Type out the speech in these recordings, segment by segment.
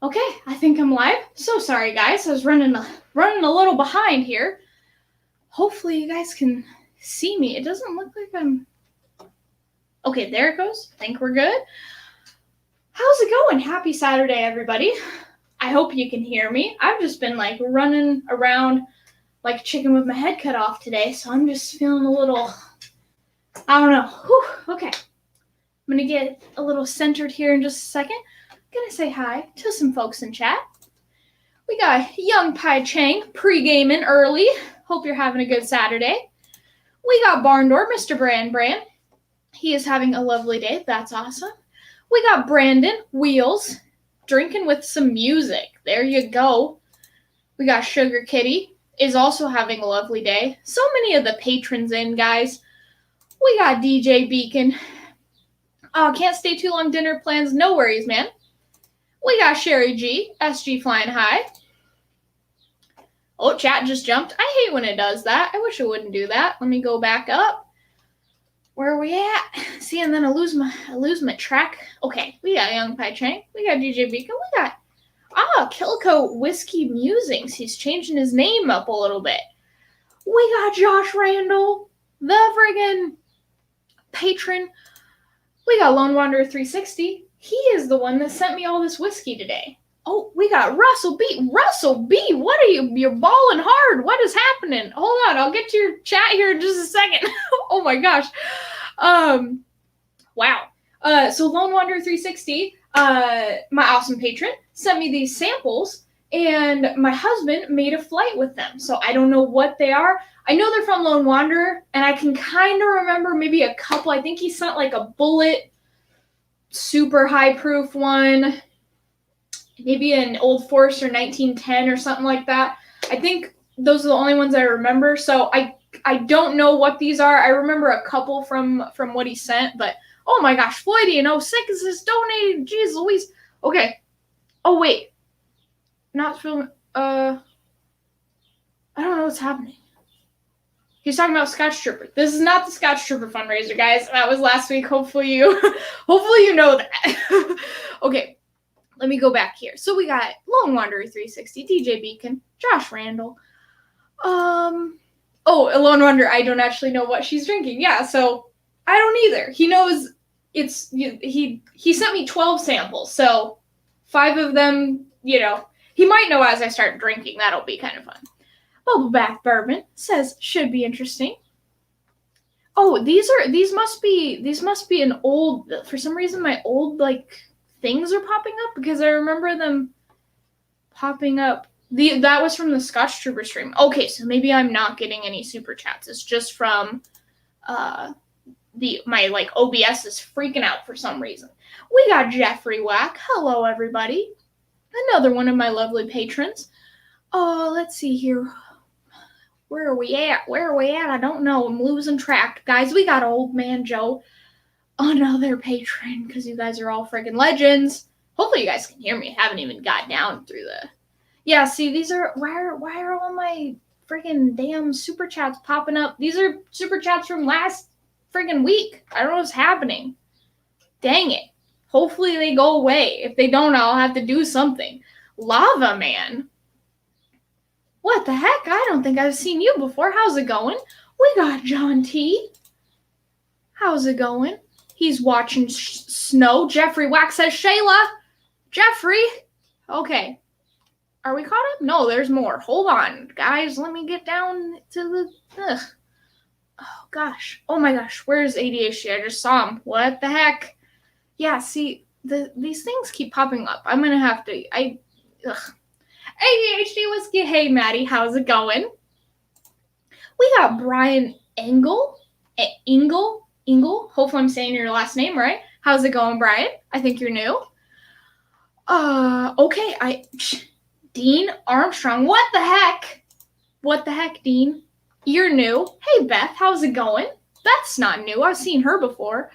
Okay, I think I'm live. So sorry, guys. I was running a little behind here. Hopefully, you guys can see me. It doesn't look like I'm. Okay, there it goes. I think we're good. How's it going? Happy Saturday, everybody. I hope you can hear me. I've just been like running around like a chicken with my head cut off today, so I'm just feeling a little. I don't know. Whew, okay. I'm gonna get a little centered here in just a second. I'm gonna say hi to some folks in chat. We got Young Pai Chang pre-gaming early. Hope you're having a good Saturday. We got Barn Door, Mr. Brand. He is having a lovely day. That's awesome. We got Brandon Wheels drinking with some music. There you go. We got Sugar Kitty is also having a lovely day. So many of the patrons in, guys. We got DJ Beacon. Oh, can't stay too long. Dinner plans. No worries, man. We got Sherry G. SG flying high. Oh, chat just jumped. I hate when it does that. I wish it wouldn't do that. Let me go back up. Where are we at? See, and then I lose my track. Okay, we got Young Pai Chang. We got DJ Beacon. We got Kilco Whiskey Musings. He's changing his name up a little bit. We got Josh Randall, the friggin' patron. We got Lone Wanderer 360. He is the one that sent me all this whiskey today. Oh, we got Russell B. Russell B, what are you? You're balling hard. What is happening? Hold on, I'll get to your chat here in just a second. Oh my gosh. Wow. So Lone Wanderer 360, my awesome patron, sent me these samples, and my husband made a flight with them. So I don't know what they are. I know they're from Lone Wanderer, and I can kind of remember maybe a couple. I think he sent like a Bullet super high proof one. Maybe an Old Forester 1910 or something like that. I think those are the only ones I remember. So I don't know what these are. I remember a couple from what he sent, but oh my gosh, Floydian 06 is donated. Jeez Louise. Okay. Oh wait. Not film. I don't know what's happening. He's talking about Scotch Trooper. This is not the Scotch Trooper fundraiser, guys. That was last week. Hopefully you know that. Okay. Let me go back here. So we got Lone Wanderer 360, DJ Beacon, Josh Randall. Lone Wanderer, I don't actually know what she's drinking. Yeah, so I don't either. He knows he sent me 12 samples, so 5 of them, he might know as I start drinking. That'll be kind of fun. Bubbleback Bourbon says should be interesting. Oh, these must be an old, for some reason my old things are popping up because I remember them popping up. That was from the Scotch Trooper stream. Okay, so maybe I'm not getting any super chats. It's just from my OBS is freaking out for some reason. We got Jeffrey Wack. Hello, everybody. Another one of my lovely patrons. Let's see here. Where are we at? I don't know. I'm losing track. Guys, we got Old Man Joe. Another patron, because you guys are all friggin' legends. Hopefully you guys can hear me. I haven't even got down through the... Yeah, see, these are... Why are all my friggin' damn super chats popping up? These are super chats from last friggin' week. I don't know what's happening. Dang it. Hopefully they go away. If they don't, I'll have to do something. Lava Man. What the heck? I don't think I've seen you before. How's it going? We got John T. How's it going? He's watching snow. Jeffrey Wax says, Shayla. Jeffrey. Okay. Are we caught up? No, there's more. Hold on, guys. Let me get down to the... Ugh. Oh, gosh. Oh, my gosh. Where's ADHD? I just saw him. What the heck? Yeah, see, these things keep popping up. I'm going to have to... Ugh. ADHD Whiskey. Hey, Maddie. How's it going? We got Brian Engel. Hopefully I'm saying your last name right. How's it going, Brian? I think you're new. Okay. Dean Armstrong. What the heck, Dean? You're new. Hey, Beth. How's it going? That's not new. I've seen her before.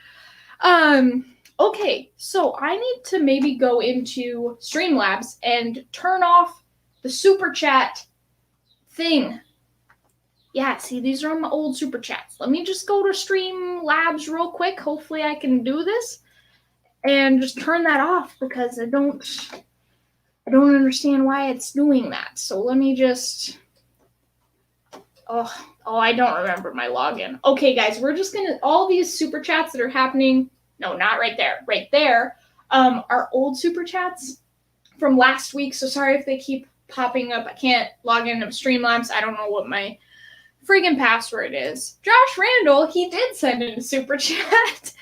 Okay. So I need to maybe go into Streamlabs and turn off the super chat thing. Yeah, see, these are my old super chats. Let me just go to Streamlabs real quick. Hopefully I can do this. And just turn that off because I don't... I don't understand why it's doing that. So let me just... Oh, I don't remember my login. Okay, guys, we're just going to... All these super chats that are happening... No, not right there. Right there are old super chats from last week. So sorry if they keep popping up. I can't log into Streamlabs. I don't know what my friggin' password is. Josh Randall, he did send in a super chat.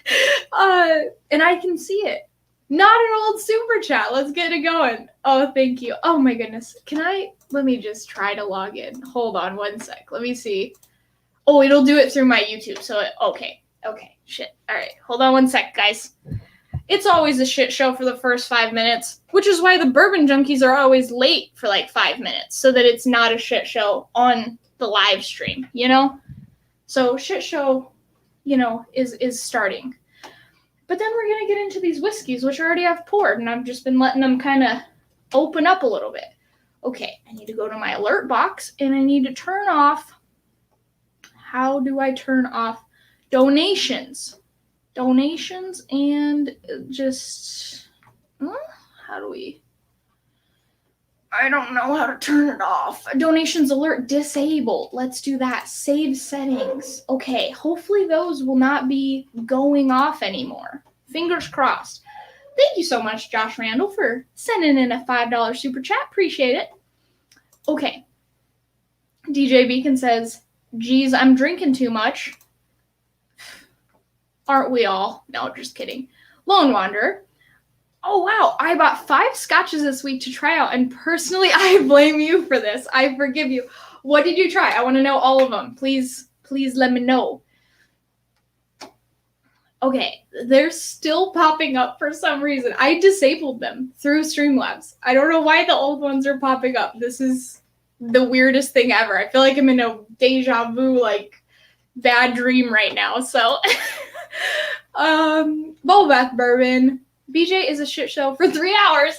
And I can see it. Not an old super chat. Let's get it going. Oh, thank you. Oh my goodness. Let me just try to log in. Hold on one sec. Let me see. Oh, it'll do it through my YouTube. Okay. Shit. All right. Hold on one sec, guys. It's always a shit show for the first 5 minutes, which is why the Bourbon Junkies are always late for like 5 minutes, so that it's not a shit show on the live stream, you know? So shit show, is starting. But then we're going to get into these whiskeys, which I already have poured, and I've just been letting them kind of open up a little bit. Okay, I need to go to my alert box, and I need to turn off... How do I turn off donations? Donations and just... How do we... I don't know how to turn it off. Donations alert disabled. Let's do that. Save settings. Okay, hopefully those will not be going off anymore. Fingers crossed. Thank you so much, Josh Randall, for sending in a $5 super chat. Appreciate it. Okay. DJ Beacon says, geez, I'm drinking too much. Aren't we all? No, just kidding. Lone Wanderer. Oh, wow. I bought 5 scotches this week to try out, and personally, I blame you for this. I forgive you. What did you try? I want to know all of them. Please let me know. Okay, they're still popping up for some reason. I disabled them through Streamlabs. I don't know why the old ones are popping up. This is the weirdest thing ever. I feel like I'm in a deja vu, bad dream right now. So, Bubble Bath Bourbon. BJ is a shit show for 3 hours.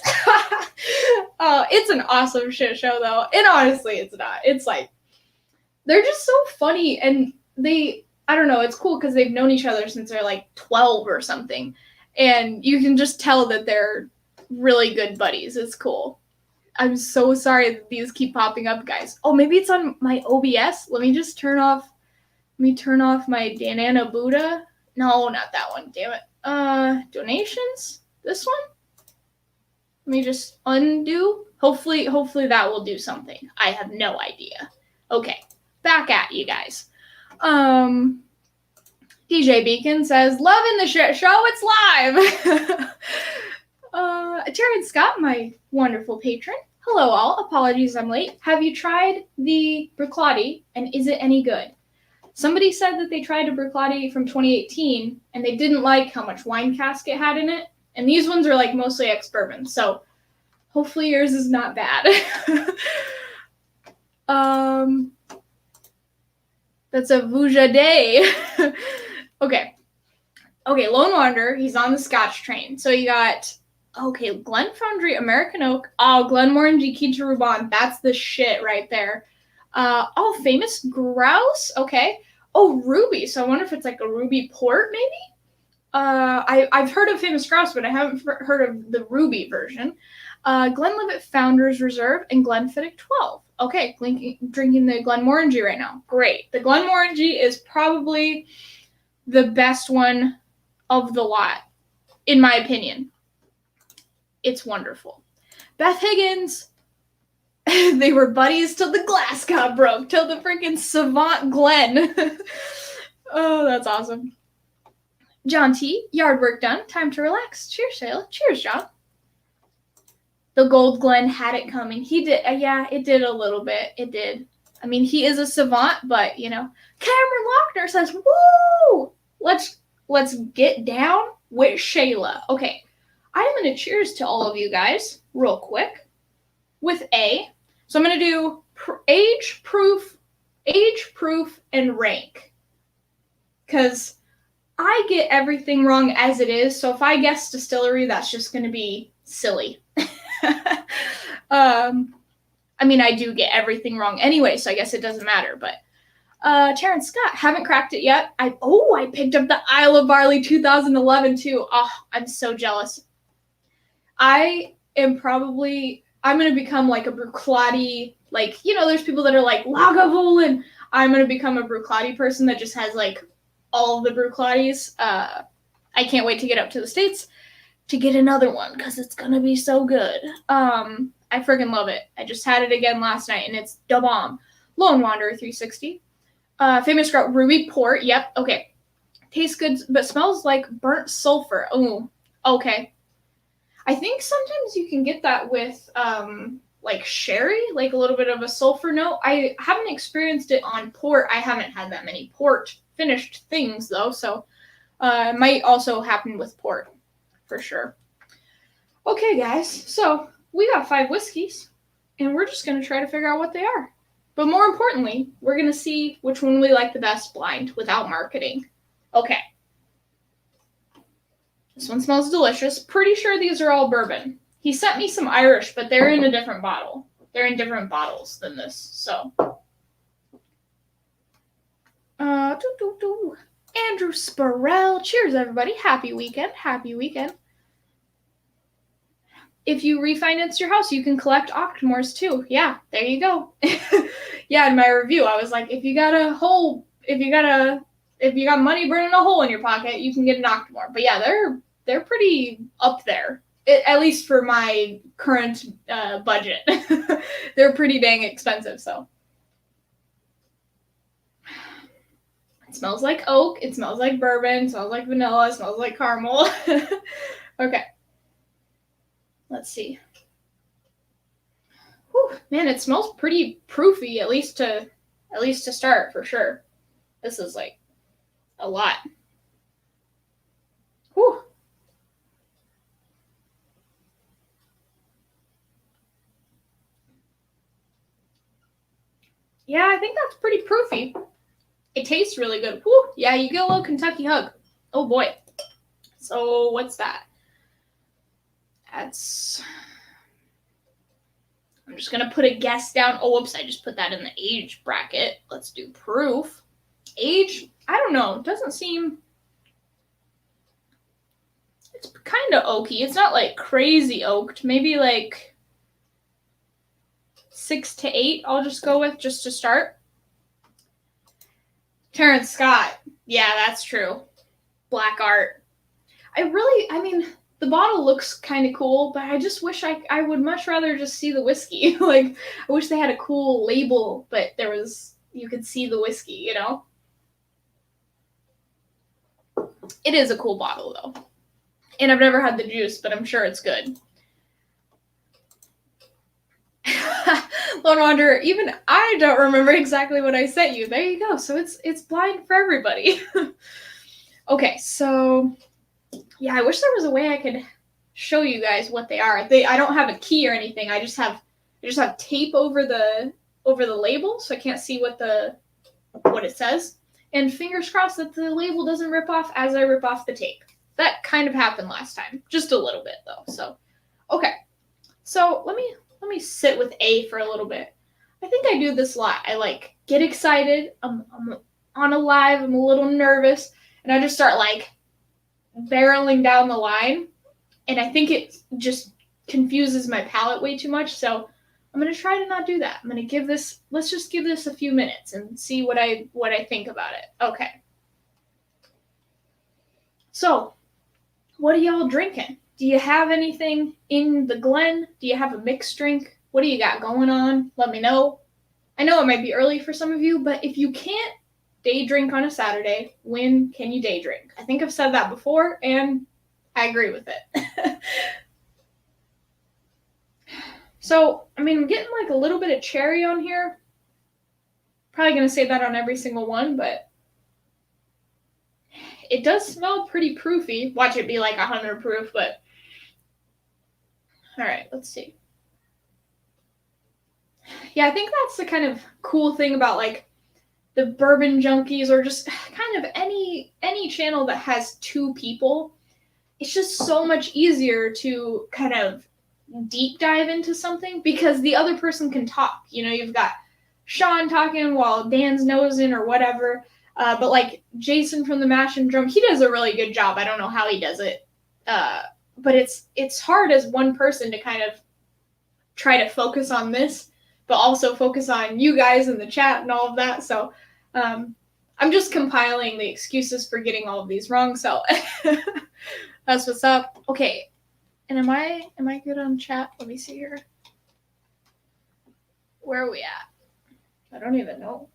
It's an awesome shit show, though. And honestly, it's not. It's they're just so funny. And I don't know, it's cool because they've known each other since they're 12 or something. And you can just tell that they're really good buddies. It's cool. I'm so sorry that these keep popping up, guys. Oh, maybe it's on my OBS. Let me turn off my Danana Buddha. No, not that one. Damn it. Donations? This one? Let me just undo. Hopefully that will do something. I have no idea. Okay, back at you guys. DJ Beacon says, loving the shit show, it's live! Terrence Scott, my wonderful patron. Hello all, apologies I'm late. Have you tried the Bruichladdich, and is it any good? Somebody said that they tried a Bruichladdich from 2018, and they didn't like how much wine cask it had in it. And these ones are mostly ex-bourbon, so hopefully yours is not bad. That's a Vujade. Okay, Lone Wanderer, he's on the Scotch train. So you got, Glenfoundry, American Oak. Oh, Glenmorangie, Keita Rubon. That's the shit right there. Famous Grouse. Okay. Oh, Ruby. So I wonder if it's a Ruby port, maybe? I've heard of Famous Grouse, but I haven't heard of the Ruby version. Glenlivet Founders Reserve and Glenfiddich 12. Okay, drinking the Glenmorangie right now. Great. The Glenmorangie is probably the best one of the lot, in my opinion. It's wonderful. Beth Higgins. They were buddies till the glass got broke, till the freaking Savant Glen. Oh, that's awesome. John T, yard work done. Time to relax. Cheers, Shayla. Cheers, John. The Gold Glen had it coming. He did. Yeah, it did a little bit. It did. I mean, he is a savant, but, Cameron Lochner says, woo! Let's get down with Shayla. Okay, I'm going to cheers to all of you guys real quick with A. So I'm going to do age, proof, and rank. Because I get everything wrong as it is. So if I guess distillery, that's just going to be silly. I mean, I do get everything wrong anyway, so I guess it doesn't matter. But Terrence Scott, haven't cracked it yet. I picked up the Isle of Barley 2011 too. Oh, I'm so jealous. I I'm going to become like a Bruichladdich, like, you know, there's people that are like Lagavulin. I'm going to become a Bruichladdich person that just has like all of the Bruichladies. I can't wait to get up to the States to get another one because it's going to be so good. I freaking love it. I just had it again last night and it's da bomb. Lone Wanderer 360. Famous Grout Ruby Port. Yep. Okay. Tastes good, but smells like burnt sulfur. Ooh. Okay. I think sometimes you can get that with like sherry, like a little bit of a sulfur note. I haven't experienced it on port. I haven't had that many port finished things though, so it might also happen with port for sure. Okay, guys, so we got 5 whiskeys, and we're just going to try to figure out what they are. But more importantly, we're going to see which one we like the best blind without marketing. Okay. This one smells delicious. Pretty sure these are all bourbon. He sent me some Irish, but they're in a different bottle. They're in different bottles than this, so. Andrew Sparrell. Cheers, everybody. Happy weekend. Happy weekend. If you refinance your house, you can collect Octomores too. Yeah, there you go. Yeah, in my review, I was like, if you got money burning a hole in your pocket, you can get an Octomore. But yeah, they're pretty up there, at least for my current budget. They're pretty dang expensive, so. It smells like oak. It smells like bourbon. It smells like vanilla. It smells like caramel. Okay. Let's see. Whew, man, it smells pretty proofy, at least to start, for sure. This is like a lot. Whew. Yeah, I think that's pretty proofy. It tastes really good. Whew. Yeah, you get a little Kentucky hug. Oh boy. So what's that? I'm just gonna put a guess down. Oh, whoops, I just put that in the age bracket. Let's do proof. Age, I don't know. It doesn't seem. It's kind of oaky. It's not like crazy oaked. Maybe like 6 to 8. I'll just go with just to start. Terrence Scott. Yeah, that's true. Black art. The bottle looks kind of cool, but I just wish I would much rather just see the whiskey. Like, I wish they had a cool label, but you could see the whiskey, you know? It is a cool bottle, though. And I've never had the juice, but I'm sure it's good. Lone Wanderer, even I don't remember exactly what I sent you. There you go. So it's blind for everybody. Okay, so yeah, I wish there was a way I could show you guys what they are. I don't have a key or anything. I just have tape over the label, so I can't see what it says. And fingers crossed that the label doesn't rip off as I rip off the tape. That kind of happened last time, just a little bit though. So, okay. So let me sit with A for a little bit. I think I do this a lot. I get excited. I'm on a live. I'm a little nervous, and I just start barreling down the line, and I think it just confuses my palate way too much. So I'm gonna try to not do that. I'm gonna let's just give this a few minutes and see what I think about it. Okay. So, what are y'all drinking? Do you have anything in the Glen? Do you have a mixed drink? What do you got going on? Let me know. I know it might be early for some of you, but if you can't day drink on a Saturday, when can you day drink? I think I've said that before, and I agree with it. So, I'm getting a little bit of cherry on here. Probably going to say that on every single one, but it does smell pretty proofy. Watch it be 100 proof, but all right, let's see. Yeah, I think that's the kind of cool thing about the bourbon junkies, or just kind of any channel that has 2 people. It's just so much easier to kind of deep dive into something because the other person can talk. You know, you've got Sean talking while Dan's nosing or whatever. But Jason from the Mash and Drum, he does a really good job. I don't know how he does it. But it's hard as one person to kind of try to focus on this, but also focus on you guys in the chat and all of that. So I'm just compiling the excuses for getting all of these wrong. So that's what's up. Okay. And am I good on chat? Let me see here. Where are we at? I don't even know.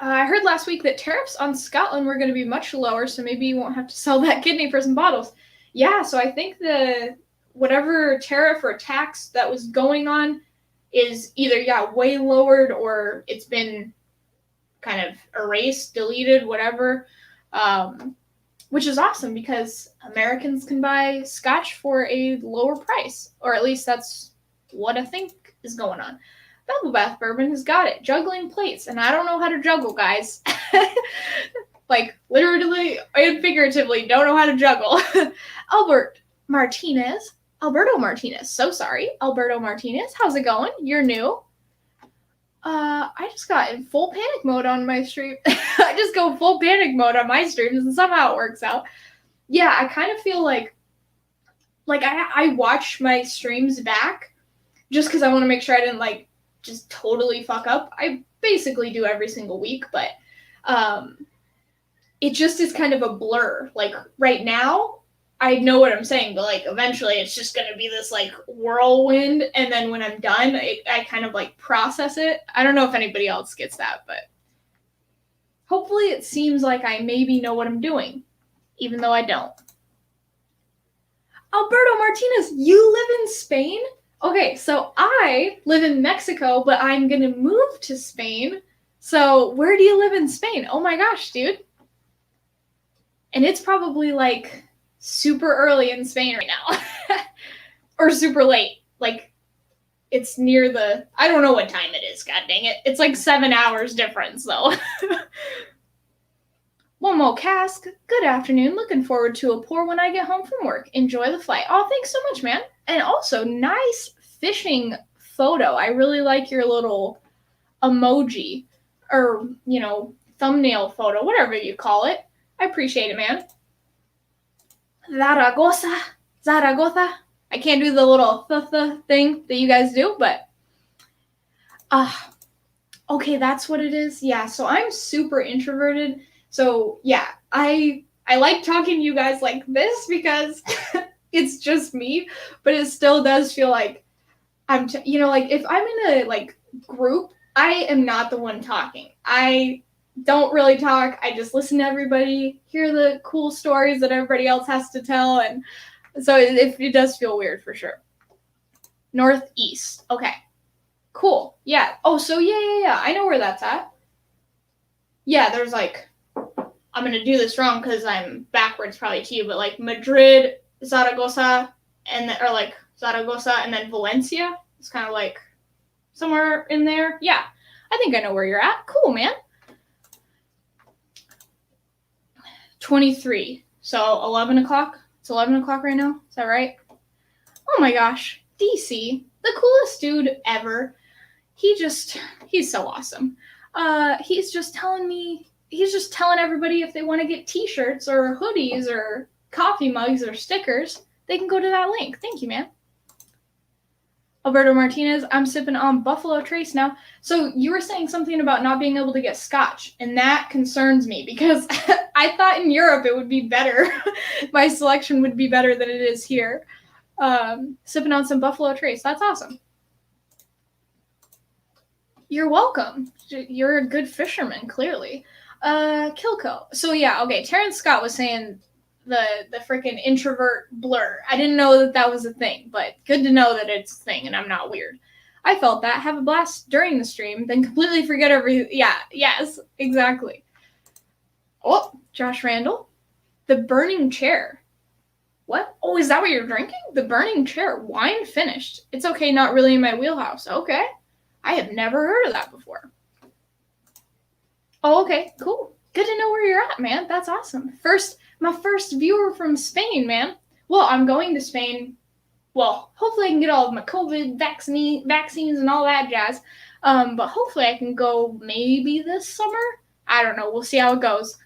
I heard last week that tariffs on Scotland were going to be much lower, so maybe you won't have to sell that kidney for some bottles. Yeah, so I think whatever tariff or tax that was going on is either, way lowered or it's been kind of erased, deleted, whatever, which is awesome because Americans can buy scotch for a lower price, or at least that's what I think is going on. Bubble Bath Bourbon has got it. Juggling plates. And I don't know how to juggle, guys. Like, literally and figuratively, don't know how to juggle. Alberto Martinez. So sorry. Alberto Martinez. How's it going? You're new. I just got in full panic mode on my stream. I just go full panic mode on my streams, and somehow it works out. Yeah, I kind of feel like I watch my streams back just because I want to make sure I didn't, just totally fuck up. I basically do every single week, but it just is kind of a blur. Like, right now, I know what I'm saying, but, eventually it's just going to be this, whirlwind, and then when I'm done, I kind of, process it. I don't know if anybody else gets that, but hopefully it seems like I maybe know what I'm doing, even though I don't. Alberto Martinez, you live in Spain? Okay, so I live in Mexico, but I'm going to move to Spain. So where do you live in Spain? Oh my gosh, dude. And it's probably super early in Spain right now. Or super late. It's near I don't know what time it is, god dang it. It's 7 hours difference though. Momo Cask, good afternoon. Looking forward to a pour when I get home from work. Enjoy the flight. Oh, thanks so much, man. And also, nice fishing photo. I really like your little emoji or, thumbnail photo, whatever you call it. I appreciate it, man. Zaragoza. I can't do the little thing that you guys do, but okay, that's what it is. Yeah, so I'm super introverted. So, yeah, I like talking to you guys like this because it's just me, but it still does feel like I'm, if I'm in a, group, I am not the one talking. I don't really talk. I just listen to everybody, hear the cool stories that everybody else has to tell, and so it does feel weird for sure. Northeast. Okay. Cool. Yeah. Oh, so yeah. I know where that's at. Yeah, there's I'm going to do this wrong because I'm backwards probably to you, but Madrid, Zaragoza, Zaragoza and then Valencia. It's kind of somewhere in there. Yeah, I think I know where you're at. Cool, man. 23. So 11 o'clock. It's 11 o'clock right now. Is that right? Oh my gosh. DC, the coolest dude ever. He's so awesome. He's just telling everybody if they want to get t-shirts or hoodies or coffee mugs or stickers, they can go to that link. Thank you, man. Alberto Martinez, I'm sipping on Buffalo Trace now. So you were saying something about not being able to get scotch, and that concerns me because I thought in Europe it would be better. My selection would be better than it is here. Sipping on some Buffalo Trace. That's awesome. You're welcome. You're a good fisherman, clearly. Kilco. So yeah, okay. Terrence Scott was saying the freaking introvert blur. I didn't know that was a thing, but good to know that it's a thing and I'm not weird. I felt that. Have a blast during the stream, then completely forget everything. Yeah, yes, exactly. Oh, Josh Randall. The Burning Chair. What? Oh, is that what you're drinking? The Burning Chair. Wine finished. It's okay, not really in my wheelhouse. Okay. I have never heard of that before. Oh, okay, cool. Good to know where you're at, man. That's awesome. My first viewer from Spain, man. Well, I'm going to Spain. Well, hopefully I can get all of my COVID vaccines and all that jazz. But hopefully I can go maybe this summer. I don't know. We'll see how it goes.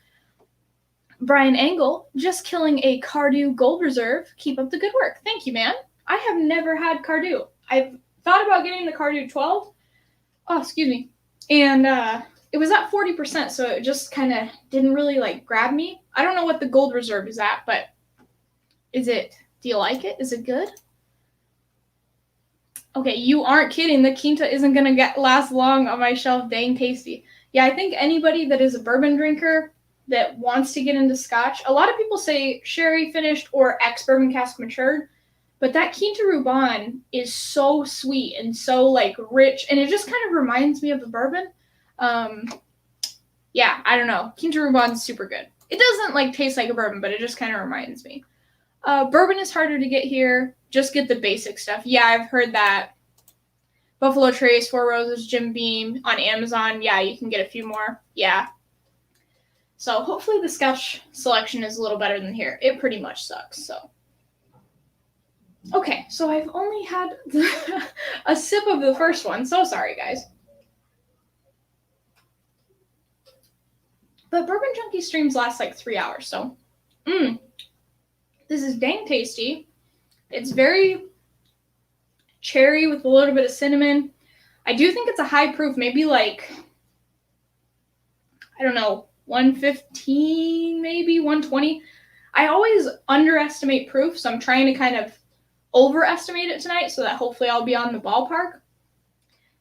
Brian Engel, just killing a Cardew Gold Reserve. Keep up the good work. Thank you, man. I have never had Cardew. I've thought about getting the Cardew 12. Oh, excuse me. And it was at 40%, so it just kind of didn't really like grab me. I don't know what the Gold Reserve is at, but do you like it? Is it good? Okay, you aren't kidding. The Quinta isn't going to last long on my shelf. Dang tasty. Yeah, I think anybody that is a bourbon drinker that wants to get into Scotch, a lot of people say sherry finished or ex-bourbon cask matured, but that Quinta Ruban is so sweet and so like rich, and it just kind of reminds me of a bourbon. Yeah, I don't know. Quinta Ruban's super good. It doesn't like taste like a bourbon, but it just kind of reminds me. Bourbon is harder to get here. Just get the basic stuff. Yeah, I've heard that. Buffalo Trace, Four Roses, Jim Beam on Amazon. Yeah, you can get a few more. Yeah. So hopefully the Scotch selection is a little better than here. It pretty much sucks, so. Okay, so I've only had a sip of the first one. So sorry, guys. But Bourbon Junkie streams last like 3 hours, so. This is dang tasty. It's very cherry with a little bit of cinnamon. I do think it's a high proof, maybe like, I don't know, 115, maybe 120. I always underestimate proof, so I'm trying to kind of overestimate it tonight so that hopefully I'll be on the ballpark.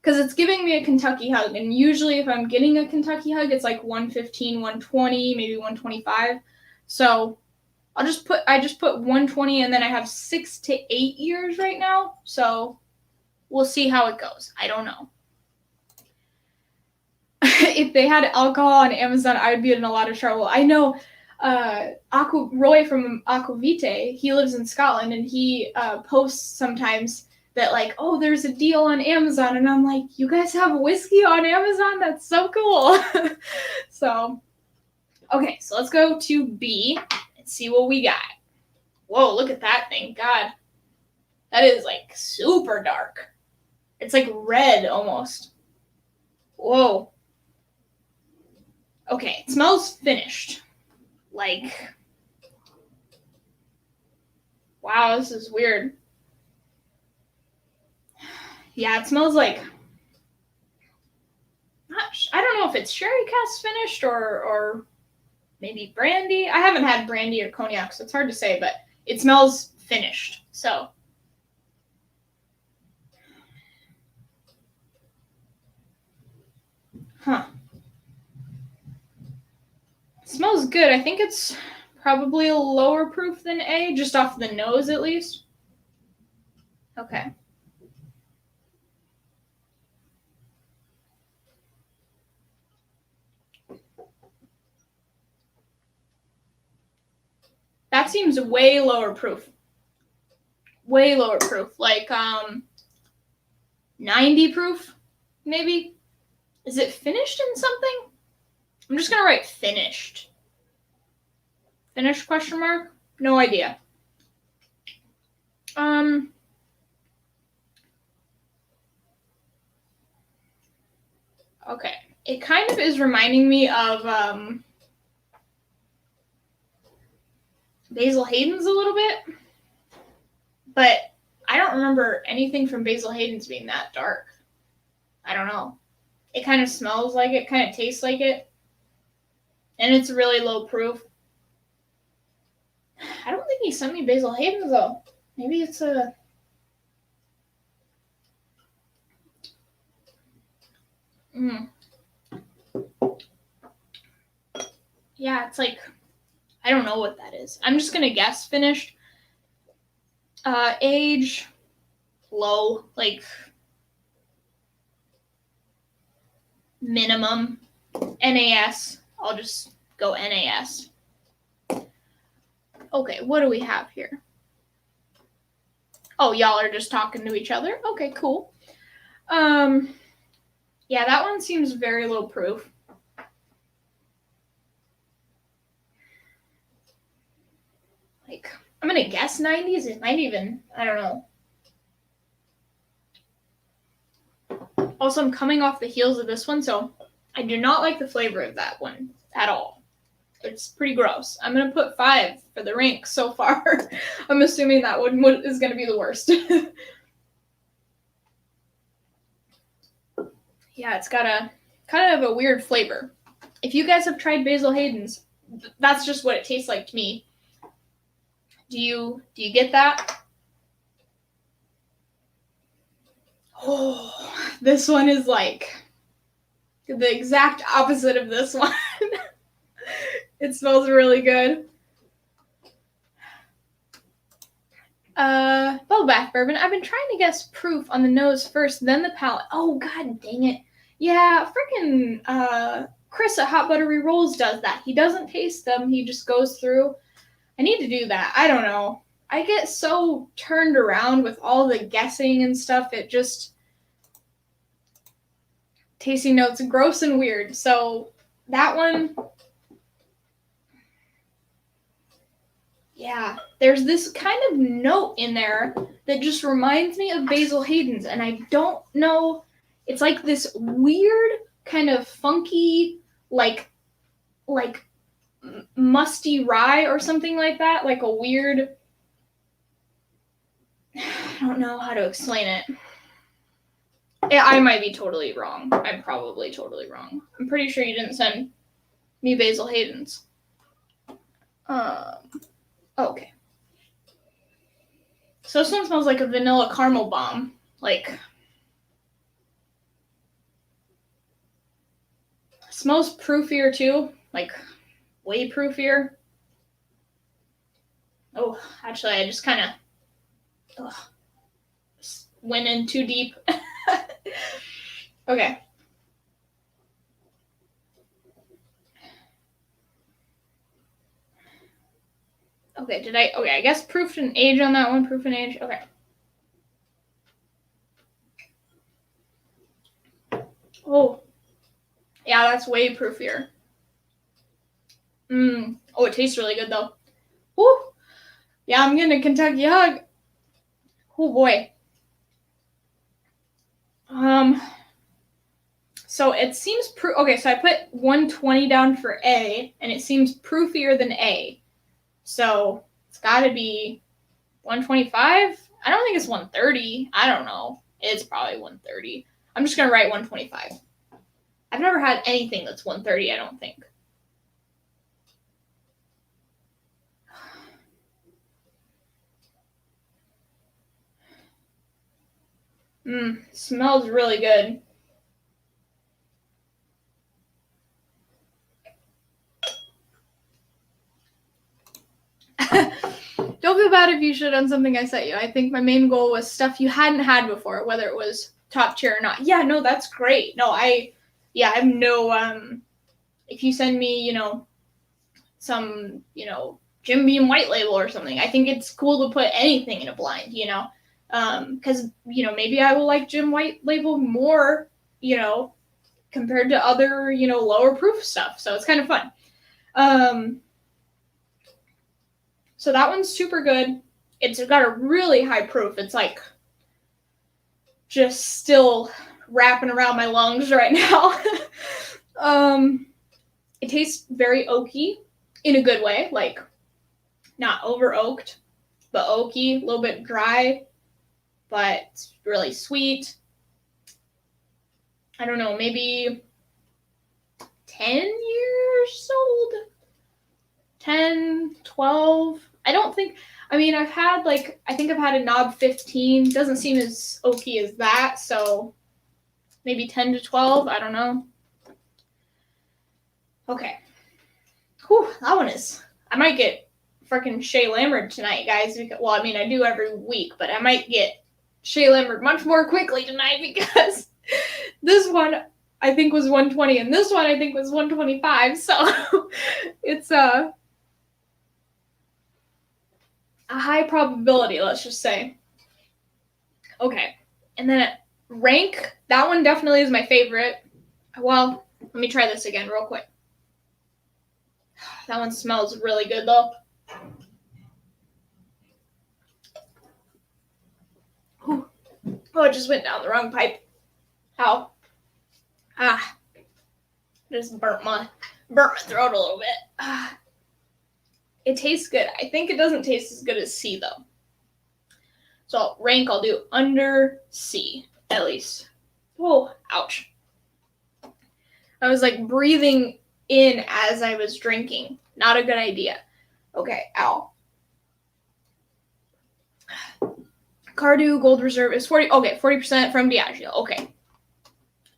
Because it's giving me a Kentucky hug, and usually if I'm getting a Kentucky hug, it's like 115, 120, maybe 125. So I just put 120, and then I have 6 to 8 years right now. So we'll see how it goes. I don't know. If they had alcohol on Amazon, I would be in a lot of trouble. I know Roy from Aquavite, he lives in Scotland, and he posts sometimes that like, oh, there's a deal on Amazon, and I'm like, you guys have whiskey on Amazon? That's so cool. So, okay, so let's go to B and see what we got. Whoa, look at that thing. God, that is like super dark. It's like red almost. Whoa. Okay, it smells finished. Like, wow, this is weird. Yeah, it smells like, I don't know if it's sherry cask finished or maybe brandy. I haven't had brandy or cognac, so it's hard to say, but it smells finished. So, it smells good. I think it's probably a lower proof than A, just off the nose at least. Okay. That seems way lower proof. Way lower proof. Like 90 proof, maybe? Is it finished in something? I'm just gonna write finished. Finished question mark? No idea. Okay. It kind of is reminding me of Basil Hayden's a little bit, but I don't remember anything from Basil Hayden's being that dark. I don't know. It kind of smells like it, kind of tastes like it, and it's really low proof. I don't think he sent me Basil Hayden's though. Maybe it's a... Yeah, it's like, I don't know what that is. I'm just going to guess finished. Age, low, like minimum. NAS. I'll just go NAS. Okay, what do we have here? Oh, y'all are just talking to each other? Okay, cool. Yeah, that one seems very low proof. Like, I'm going to guess 90s. It might even, I don't know. Also, I'm coming off the heels of this one, so I do not like the flavor of that one at all. It's pretty gross. I'm gonna put 5 for the rank so far. I'm assuming that one is gonna be the worst. Yeah, it's got a kind of a weird flavor. If you guys have tried Basil Hayden's, that's just what it tastes like to me. Do you get that? Oh, this one is like the exact opposite of this one. It smells really good. Bubble bath bourbon. I've been trying to guess proof on the nose first, then the palate. Oh, god dang it. Yeah, freaking Chris at Hot Buttery Rolls does that. He doesn't taste them, he just goes through. I need to do that. I don't know. I get so turned around with all the guessing and stuff. It just tasting notes gross and weird. So that one, yeah, there's this kind of note in there that just reminds me of Basil Hayden's, and I don't know. It's like this weird kind of funky, like musty rye or something like that, like a weird. I don't know how to explain it. I might be totally wrong. I'm probably totally wrong. I'm pretty sure you didn't send me Basil Hayden's. Okay. So this one smells like a vanilla caramel bomb. Like, smells proofier too. Like, way proofier. Oh, actually, I just kind of went in too deep. Okay. Okay, I guess proof and age on that one. Proof and age. Okay. Oh. Yeah, that's way proofier. Oh, it tastes really good though. Woo. Yeah, I'm getting a Kentucky hug. Oh boy. So it seems okay, so I put 120 down for A, and it seems proofier than A. So it's gotta be 125? I don't think it's 130. I don't know. It's probably 130. I'm just gonna write 125. I've never had anything that's 130, I don't think. Smells really good. Don't feel bad if you shit on something I sent you. I think my main goal was stuff you hadn't had before, whether it was top tier or not. Yeah, no, that's great. No, I have no, if you send me, some, Jim Beam white label or something, I think it's cool to put anything in a blind, because, maybe I will like Jim white label more, compared to other, lower proof stuff. So it's kind of fun. So that one's super good. It's got a really high proof. It's like just still wrapping around my lungs right now. It tastes very oaky in a good way, like not over oaked, but oaky, a little bit dry, but it's really sweet. I don't know, maybe 10 years old? 10, 12? I've had I think I've had a knob 15. Doesn't seem as oaky as that, so maybe 10 to 12. I don't know. Okay. Whew, that one is. I might get freaking Shea Lambert tonight, guys. I do every week, but I might get Shea Lambert much more quickly tonight because this one I think was 120 and this one I think was 125. So it's a high probability, let's just say. Okay. And then rank, that one definitely is my favorite. Well, let me try this again real quick. That one smells really good though. Whew. Oh, it just went down the wrong pipe. Ow. Just burnt burnt my throat a little bit. It tastes good. I think it doesn't taste as good as C though. So rank, I'll do under C at least. Oh, ouch. I was like breathing in as I was drinking. Not a good idea. Okay, ow. Cardew Gold Reserve is 40. Okay, 40% from Diageo. Okay.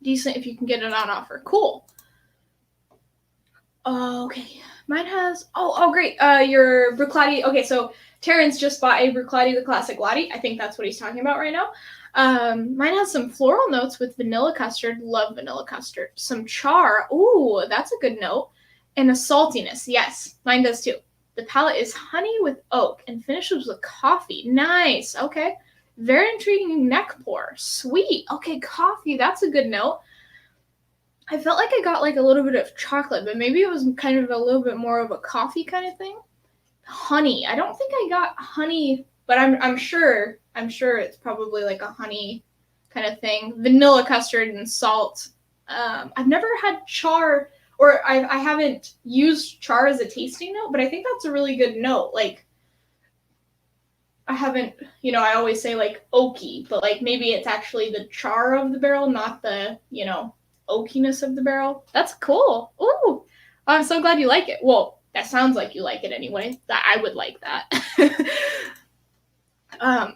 Decent if you can get it on offer. Cool. Okay. Mine has great. Your Bruichladdich. Okay, so Terrence just bought a Bruichladdich the Classic Latte. I think that's what he's talking about right now. Mine has some floral notes with vanilla custard. Love vanilla custard. Some char. Ooh, that's a good note. And a saltiness. Yes, mine does too. The palate is honey with oak and finishes with coffee. Nice. Okay. Very intriguing neck pour. Sweet. Okay, coffee. That's a good note. I felt like I got like a little bit of chocolate, but maybe it was kind of a little bit more of a coffee kind of thing. Honey. I don't think I got honey, but I'm sure it's probably like a honey kind of thing. Vanilla custard and salt. I've never had char, or I haven't used char as a tasting note, but I think that's a really good note. Like, I haven't, I always say like oaky, but like maybe it's actually the char of the barrel, not the, oakiness of the barrel. That's cool. Ooh, I'm so glad you like it. Well, that sounds like you like it anyway. That I would like that.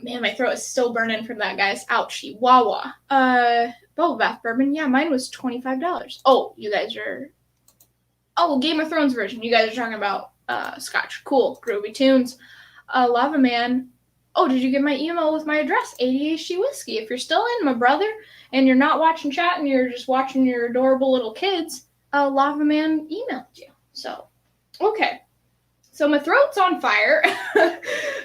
Man, my throat is still burning from that, guys. Ouchie. Wawa. Bubble bath bourbon. Yeah, mine was $25. Oh, you guys are. Oh, Game of Thrones version. You guys are talking about Scotch. Cool. Groovy tunes. Lava Man. Oh, did you get my email with my address? ADHD Whiskey. If you're still in, my brother, and you're not watching chat and you're just watching your adorable little kids, Lava Man emailed you. So, okay. So my throat's on fire.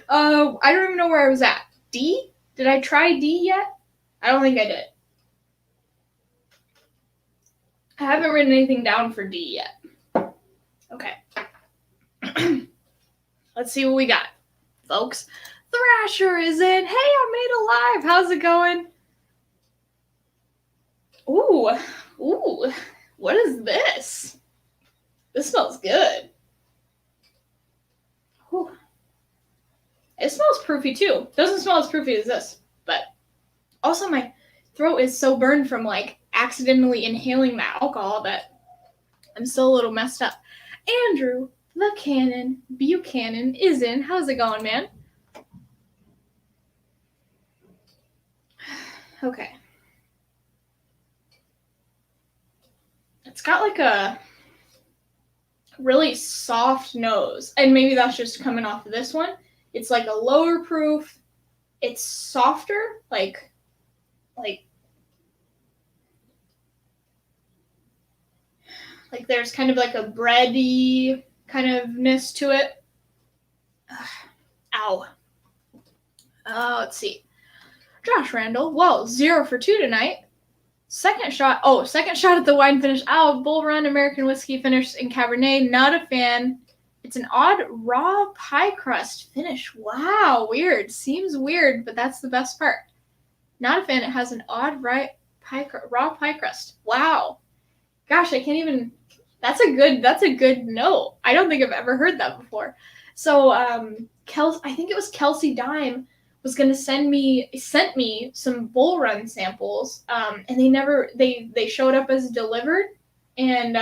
I don't even know where I was at. D? Did I try D yet? I don't think I did. I haven't written anything down for D yet. Okay. Let's see what we got, folks. Thrasher is in. Hey, I made it live. How's it going? Ooh. What is this? This smells good. Ooh. It smells proofy too. Doesn't smell as proofy as this, but also my throat is so burned from like accidentally inhaling that alcohol that I'm still a little messed up. Andrew the Cannon Buchanan is in. How's it going, man? Okay. It's got like a really soft nose, and maybe that's just coming off of this one. It's like a lower proof. It's softer, like there's kind of like a bready kind of-ness to it. Ow. Let's see. Josh Randall. Whoa, 0 for 2 tonight. Second shot at the wine finish. Bull Run, American whiskey finish in Cabernet. Not a fan. It's an odd raw pie crust finish. Wow, weird. Seems weird, but that's the best part. Not a fan. It has an odd raw pie crust. Wow. Gosh, I can't even. That's a good note. I don't think I've ever heard that before. So, I think it was Kelsey Dime was going to sent me some Bull Run samples, and they showed up as delivered, and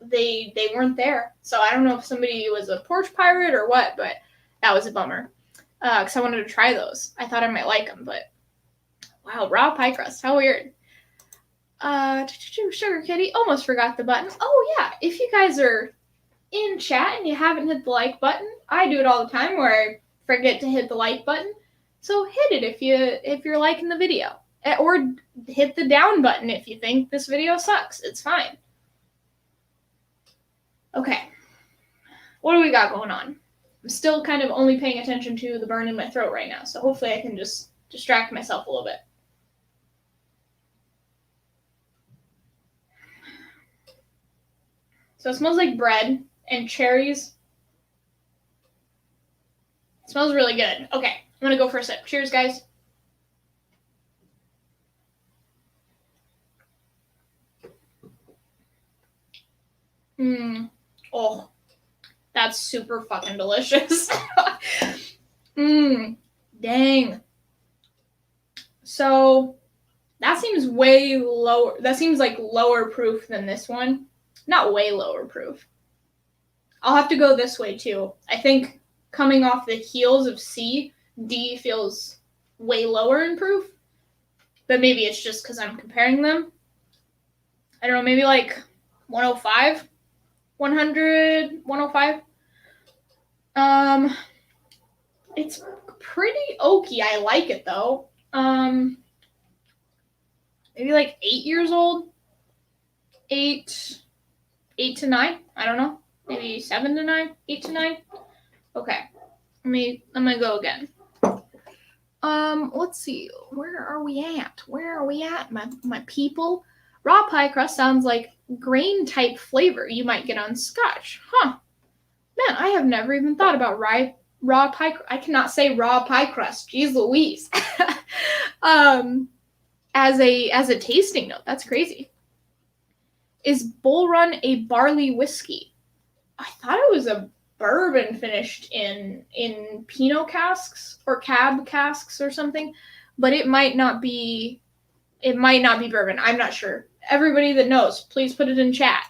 they weren't there. So I don't know if somebody was a porch pirate or what, but that was a bummer, because I wanted to try those. I thought I might like them, but wow, raw pie crust, how weird. Sugar Kitty, almost forgot the button. Oh yeah, if you guys are in chat and you haven't hit the like button, I do it all the time where I forget to hit the like button. So hit it if you're liking the video, or hit the down button if you think this video sucks. It's fine. Okay, what do we got going on? I'm still kind of only paying attention to the burn in my throat right now, so hopefully I can just distract myself a little bit. So it smells like bread and cherries. It smells really good. Okay, I'm gonna go for a sip. Cheers, guys. Oh, that's super fucking delicious. Dang. So that seems way lower. That seems like lower proof than this one. Not way lower proof. I'll have to go this way too. I think coming off the heels of C, D feels way lower in proof. But maybe it's just because I'm comparing them. I don't know, maybe like 105? 100? 105? It's pretty oaky. I like it though. Maybe like 8 years old. 8 to 9. I don't know. Maybe 7 to 9. 8 to 9. Okay. I'm gonna go again. Let's see. Where are we at? My people? Raw pie crust sounds like grain type flavor you might get on Scotch. Huh. Man, I have never even thought about raw pie. I cannot say raw pie crust. Jeez Louise. As a tasting note, that's crazy. Is Bull Run a barley whiskey? I thought it was a bourbon finished in Pinot casks or cab casks or something, but it might not be bourbon. I'm not sure. Everybody that knows, please put it in chat.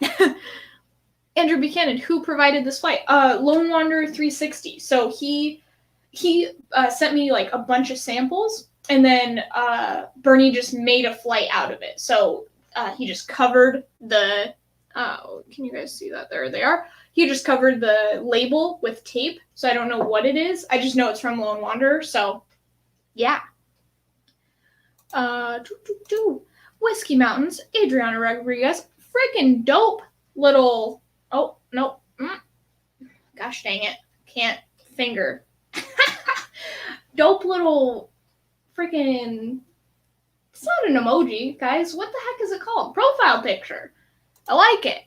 Andrew Buchanan, who provided this flight? Lone Wanderer 360. So he sent me like a bunch of samples, and then Bernie just made a flight out of it. So he just covered the. Can you guys see that? There they are. He just covered the label with tape, so I don't know what it is. I just know it's from Lone Wanderer. So, yeah. Whiskey Mountains, Adriana Rodriguez, freaking dope little. Oh no, gosh dang it, can't finger. Dope little freaking. It's not an emoji, guys. What the heck is it called? Profile picture. I like it.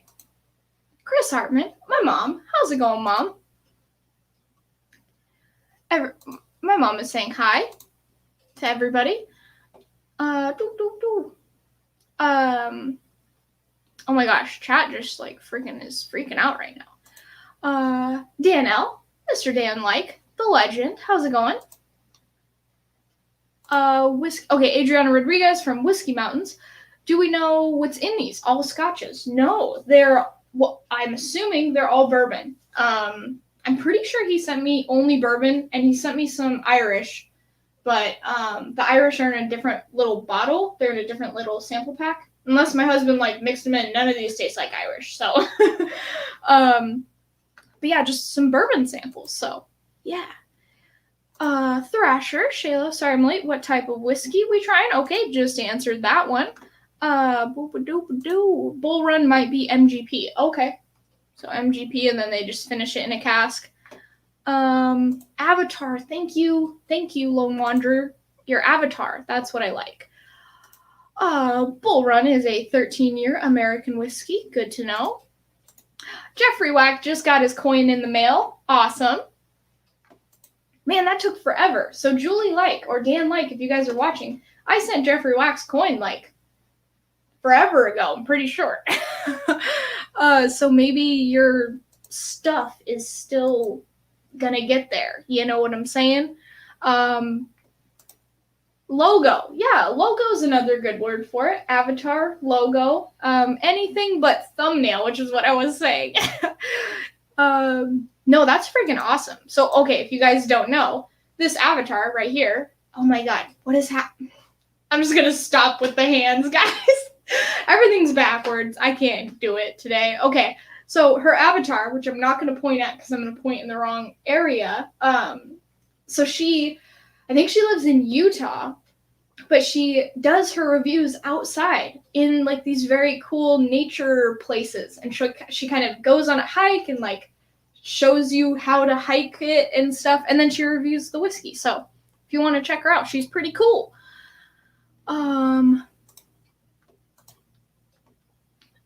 Chris Hartman, my mom. How's it going, Mom? My mom is saying hi to everybody. Oh my gosh, chat just like is freaking out right now. Dan L, Mr. Dan Like, the legend. How's it going? Okay, Adriana Rodriguez from Whiskey Mountains. Do we know what's in these? All scotches? No, I'm assuming they're all bourbon. I'm pretty sure he sent me only bourbon, and he sent me some Irish, but the Irish are in a different little bottle. They're in a different little sample pack. Unless my husband like mixed them in, none of these taste like Irish. So, but yeah, just some bourbon samples. So, yeah. Thrasher, Shayla, sorry I'm late. What type of whiskey we trying? Okay, just answered that one. Bull Run might be MGP. Okay. So MGP, and then they just finish it in a cask. Avatar, thank you, Lone Wanderer. Your Avatar, that's what I like. Bull Run is a 13-year American whiskey. Good to know. Jeffrey Wack just got his coin in the mail. Awesome. Man, that took forever. So Julie Like, or Dan Like, if you guys are watching, I sent Jeffrey Wack's coin like forever ago, I'm pretty sure. So maybe your stuff is still gonna get there. You know what I'm saying? Logo. Yeah, logo is another good word for it. Avatar, logo, anything but thumbnail, which is what I was saying. No, that's freaking awesome. So, okay, if you guys don't know, this avatar right here, oh my god, what is happening? I'm just gonna stop with the hands, guys. Everything's backwards. I can't do it today. Okay, so her avatar, which I'm not gonna point at because I'm gonna point in the wrong area. So I think she lives in Utah, but she does her reviews outside in like these very cool nature places, and she kind of goes on a hike and like shows you how to hike it and stuff, and then she reviews the whiskey. So if you want to check her out, she's pretty cool.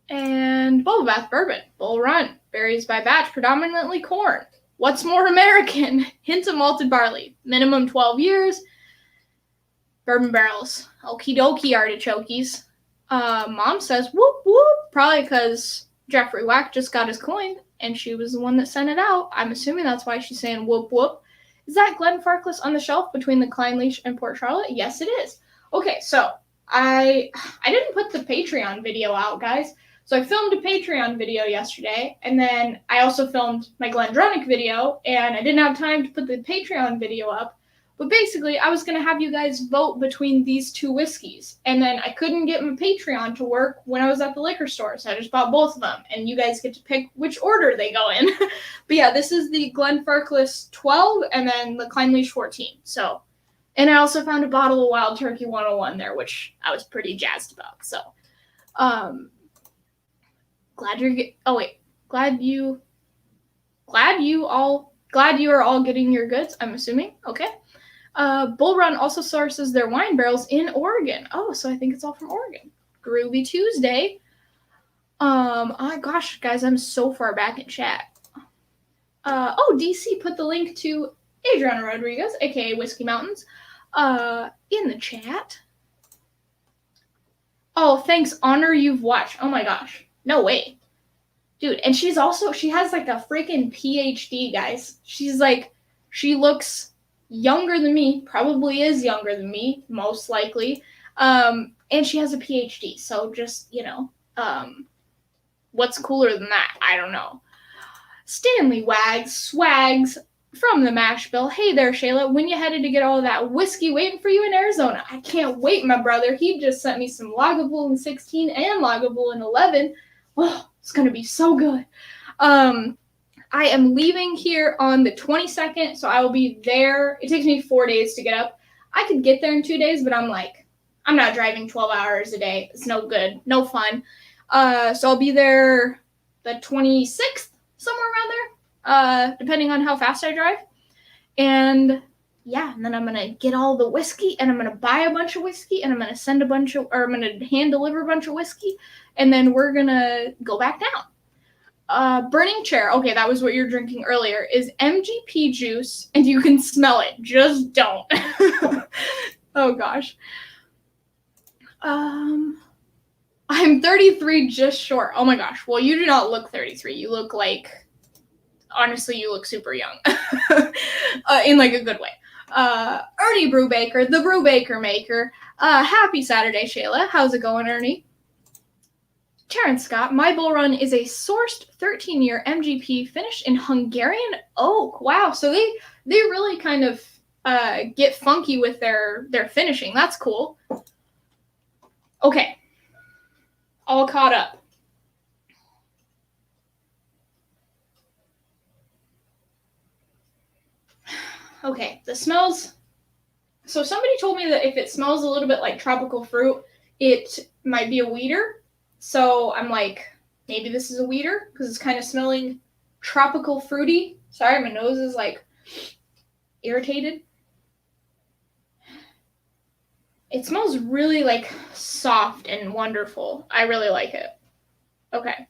And Bubble Bath Bourbon, Bull Run, berries by batch, predominantly corn. What's more American? Hint of malted barley, minimum 12 years. Bourbon barrels, okie dokie artichokes. Mom says whoop whoop, probably because Jeffrey Wack just got his coin, and she was the one that sent it out. I'm assuming that's why she's saying whoop whoop. Is that Glenn Farkless on the shelf between the Klein Leash and Port Charlotte? Yes, it is. Okay, so I didn't put the Patreon video out, guys. So I filmed a Patreon video yesterday, and then I also filmed my Glendronach video, and I didn't have time to put the Patreon video up. But basically, I was going to have you guys vote between these two whiskeys. And then I couldn't get my Patreon to work when I was at the liquor store, so I just bought both of them. And you guys get to pick which order they go in. But yeah, this is the Glen Farkless 12 and then the Klein Leash 14. So, and I also found a bottle of Wild Turkey 101 there, which I was pretty jazzed about. So, glad you are all getting your goods, I'm assuming. Okay. Bull Run also sources their wine barrels in Oregon. Oh, so I think it's all from Oregon. Groovy Tuesday. Oh gosh, guys, I'm so far back in chat. DC put the link to Adriana Rodriguez, aka Whiskey Mountains, in the chat. Oh, thanks, Honor, you've watched. Oh my gosh. No way. Dude, and she has like a freaking PhD, guys. She looks younger than me, probably is younger than me, most likely. And she has a PhD, so just, what's cooler than that? I don't know. Stanley Swags from the Mash Bill. Hey there, Shayla. When you headed to get all of that whiskey waiting for you in Arizona? I can't wait, my brother. He just sent me some Lagavulin 16 and Lagavulin 11. Oh, it's going to be so good. I am leaving here on the 22nd, so I will be there. It takes me 4 days to get up. I could get there in 2 days, but I'm not driving 12 hours a day. It's no good. No fun. So I'll be there the 26th, somewhere around there, depending on how fast I drive. And yeah, and then I'm going to get all the whiskey, and I'm going to buy a bunch of whiskey, and I'm going to I'm going to hand deliver a bunch of whiskey, and then we're going to go back down. Burning Chair, okay, that was what you were drinking earlier, is MGP juice, and you can smell it. Just don't. Oh, gosh. I'm 33, just short. Oh, my gosh. Well, you do not look 33. You look honestly, you look super young. In, a good way. Ernie Brubaker, the Brubaker Maker. Happy Saturday, Shayla. How's it going, Ernie? Terrence Scott, my bull run is a sourced 13-year MGP finished in Hungarian oak. Wow, so they really kind of get funky with their finishing. That's cool. Okay, all caught up. Okay, the smells. So somebody told me that if it smells a little bit like tropical fruit, it might be a weeder. So I'm like, maybe this is a weeder because it's kind of smelling tropical fruity. Sorry, my nose is irritated. It smells really soft and wonderful. I really like it. Okay.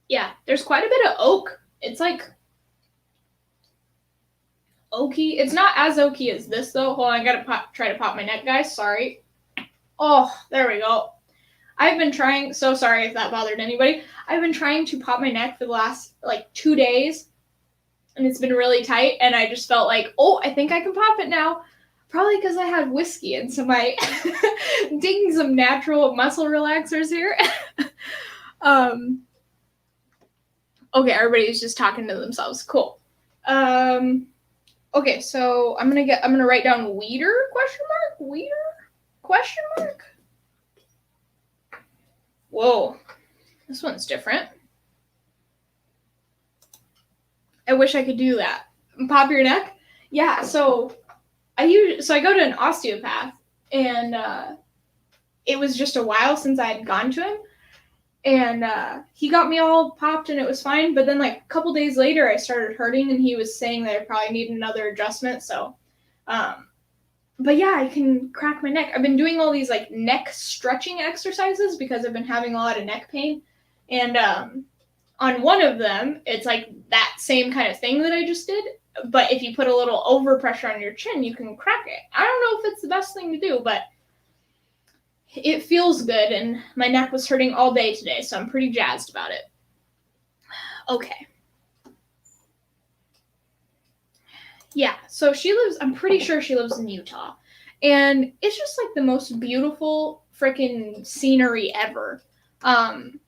Yeah, there's quite a bit of oak. It's oaky. It's not as oaky as this, though. Hold on, I gotta try to pop my neck, guys. Sorry. Oh, there we go. I've been trying, so sorry if that bothered anybody. I've been trying to pop my neck for the last, 2 days, and it's been really tight, and I just felt oh, I think I can pop it now. Probably because I had whiskey, and so my digging some natural muscle relaxers here. Okay, everybody's just talking to themselves. Cool. Okay, so I'm gonna write down weeder ? Weeder ? Whoa, this one's different. I wish I could do that. Pop your neck? Yeah, so I go to an osteopath, and it was just a while since I had gone to him. And he got me all popped and it was fine. But then a couple days later, I started hurting and he was saying that I probably need another adjustment. So, but yeah, I can crack my neck. I've been doing all these neck stretching exercises because I've been having a lot of neck pain. And on one of them, it's that same kind of thing that I just did. but if you put a little overpressure on your chin, you can crack it. I don't know if it's the best thing to do, but it feels good, and my neck was hurting all day today, so I'm pretty jazzed about it. Okay. Yeah, so I'm pretty sure she lives in Utah. And it's just like the most beautiful freaking scenery ever. I'm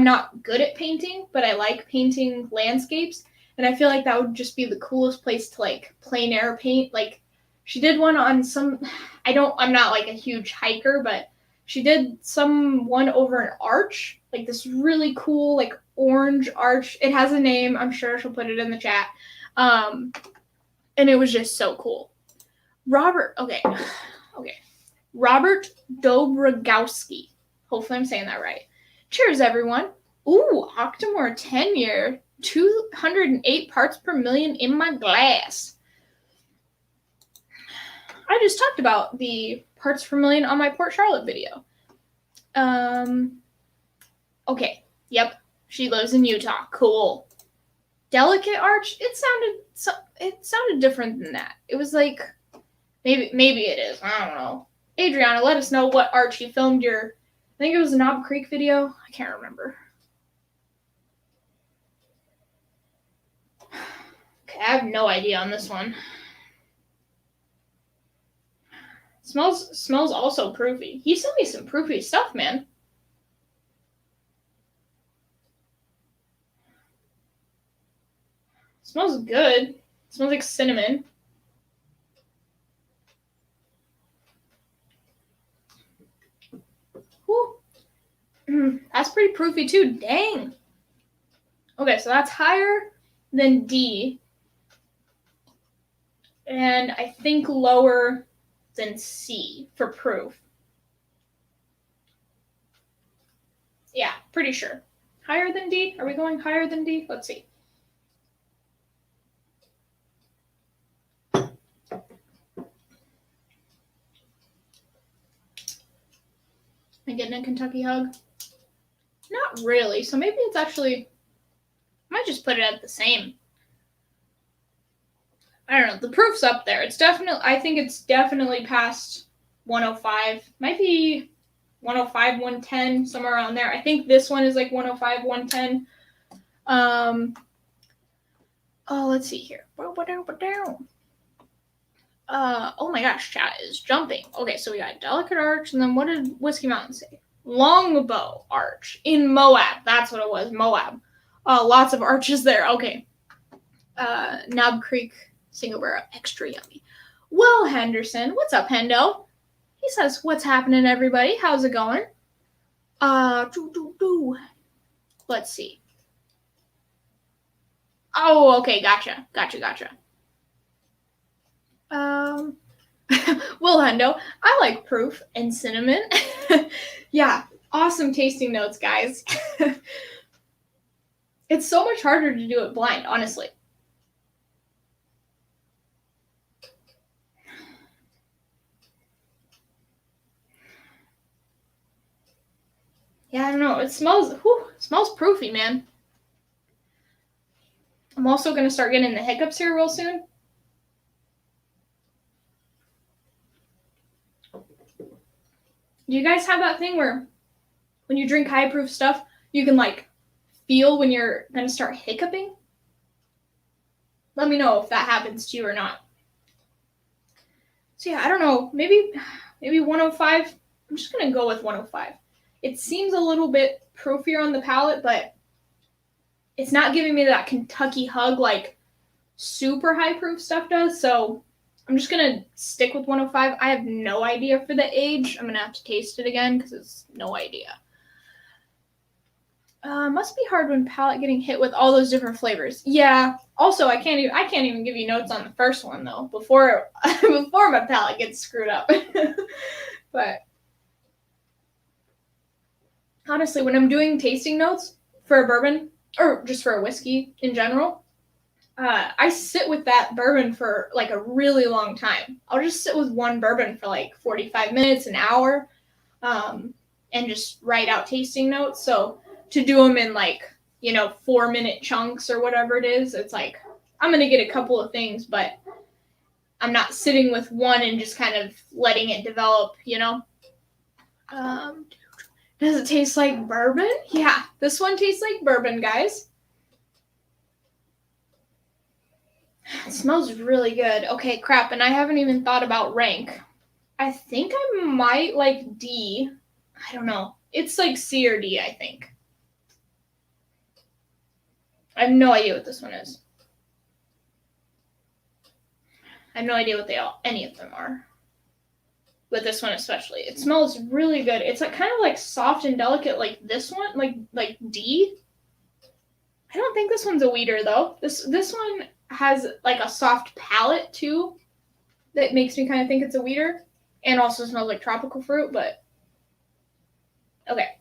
not good at painting, but I like painting landscapes. And I feel like that would just be the coolest place to like plein air paint. Like she did one on I'm not like a huge hiker, but she did one over an arch, like this really cool, like orange arch. It has a name. I'm sure she'll put it in the chat. And it was just so cool. Robert Dobrogowski. Hopefully I'm saying that right. Cheers, everyone. Ooh, Octomore 10-year, 208 parts per million in my glass. I just talked about the parts per million on my Port Charlotte video. Okay, yep, she lives in Utah. Cool. Delicate arch? It sounded different than that. It was like, maybe it is. I don't know. Adriana, let us know what arch you filmed I think it was a Knob Creek video. I can't remember. Okay, I have no idea on this one. Smells also proofy. He sent me some proofy stuff, man. Smells good. Smells like cinnamon. Whew. That's pretty proofy too. Dang. Okay, so that's higher than D. And I think lower than C for proof. Yeah, pretty sure. Higher than D? Are we going higher than D? Let's see. Am I getting a Kentucky hug? Not really. So maybe it's actually, I might just put it at the same. I don't know. The proof's up there. I think it's definitely past 105. Might be 105, 110, somewhere around there. I think this one is like 105, 110. Let's see here. Oh my gosh, chat is jumping. Okay, so we got Delicate Arch, and then what did Whiskey Mountain say? Longbow Arch in Moab. That's what it was, Moab. Lots of arches there. Okay. Knob Creek Single Barrel, extra yummy. Will Henderson, what's up, Hendo? He says, what's happening, everybody? How's it going? Let's see. Oh, okay, gotcha. Will Hendo, I like proof and cinnamon. Yeah, awesome tasting notes, guys. It's so much harder to do it blind, honestly. Yeah, I don't know. It smells proofy, man. I'm also going to start getting the hiccups here real soon. Do you guys have that thing where when you drink high proof stuff, you can like feel when you're going to start hiccuping? Let me know if that happens to you or not. So yeah, I don't know. Maybe 105. I'm just going to go with 105. It seems a little bit proofier on the palate, but it's not giving me that Kentucky hug like super high proof stuff does. So I'm just going to stick with 105. I have no idea for the age. I'm going to have to taste it again because it's no idea. Must be hard when palate getting hit with all those different flavors. Yeah. Also, I can't even give you notes on the first one though before my palate gets screwed up. But honestly, when I'm doing tasting notes for a bourbon or just for a whiskey in general, I sit with that bourbon for like a really long time. I'll just sit with one bourbon for like 45 minutes, an hour, and just write out tasting notes. So to do them in like, 4-minute chunks or whatever it is, it's like I'm going to get a couple of things, but I'm not sitting with one and just kind of letting it develop, you know? Does it taste like bourbon? Yeah, this one tastes like bourbon, guys. It smells really good. Okay, crap, and I haven't even thought about rank. I think I might like D. I don't know. It's like C or D, I think. I have no idea what this one is. I have no idea what any of them are. With this one especially. It smells really good. It's like kind of like soft and delicate like this one, like D. I don't think this one's a weeder though. This one has like a soft palate too that makes me kind of think it's a weeder, and also smells like tropical fruit, but okay.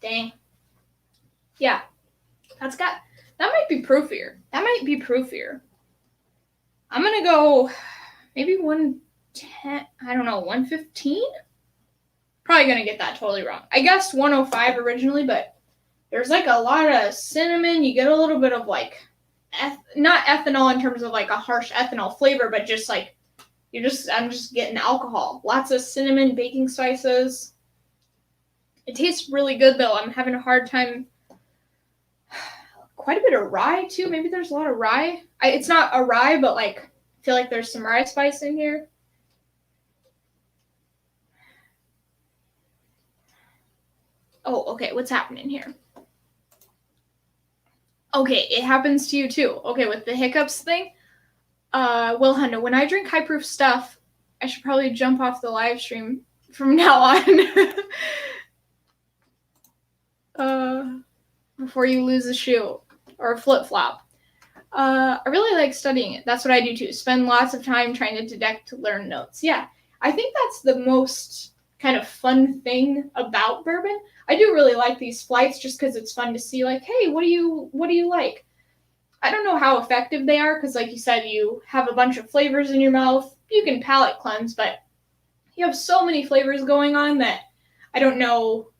Dang. Yeah. That might be proofier. I'm gonna go maybe 110, I don't know, 115? Probably gonna get that totally wrong. I guessed 105 originally, but there's like a lot of cinnamon. You get a little bit of like, not ethanol in terms of like a harsh ethanol flavor, but just like, I'm just getting alcohol. Lots of cinnamon, baking spices. It tastes really good though. I'm having a hard time. Quite a bit of rye too. Maybe there's a lot of rye. It's not a rye, but like I feel like there's some rye spice in here. Oh, okay. What's happening here? Okay, it happens to you too. Okay, with the hiccups thing. Well, Hunter, when I drink high proof stuff, I should probably jump off the live stream from now on. Before you lose a shoe or a flip flop. I really like studying it. That's what I do too. Spend lots of time trying to detect to learn notes. Yeah, I think that's the most kind of fun thing about bourbon. I do really like these flights just because it's fun to see like, hey, what do you like? I don't know how effective they are because like you said, you have a bunch of flavors in your mouth. You can palate cleanse, but you have so many flavors going on that I don't know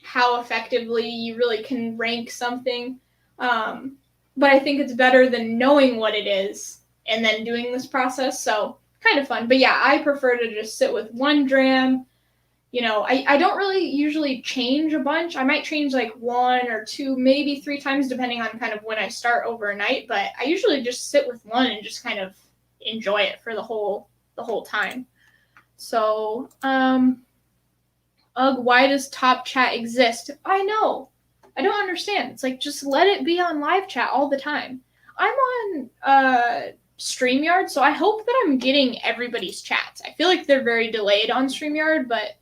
how effectively you really can rank something. But I think it's better than knowing what it is and then doing this process. So kind of fun. But yeah, I prefer to just sit with one dram. You know, I don't really usually change a bunch. I might change like 1 or 2, maybe 3 times depending on kind of when I start overnight. But I usually just sit with one and just kind of enjoy it for the whole time. So, why does top chat exist? I know. I don't understand. It's like, just let it be on live chat all the time. I'm on StreamYard, so I hope that I'm getting everybody's chats. I feel like they're very delayed on StreamYard, but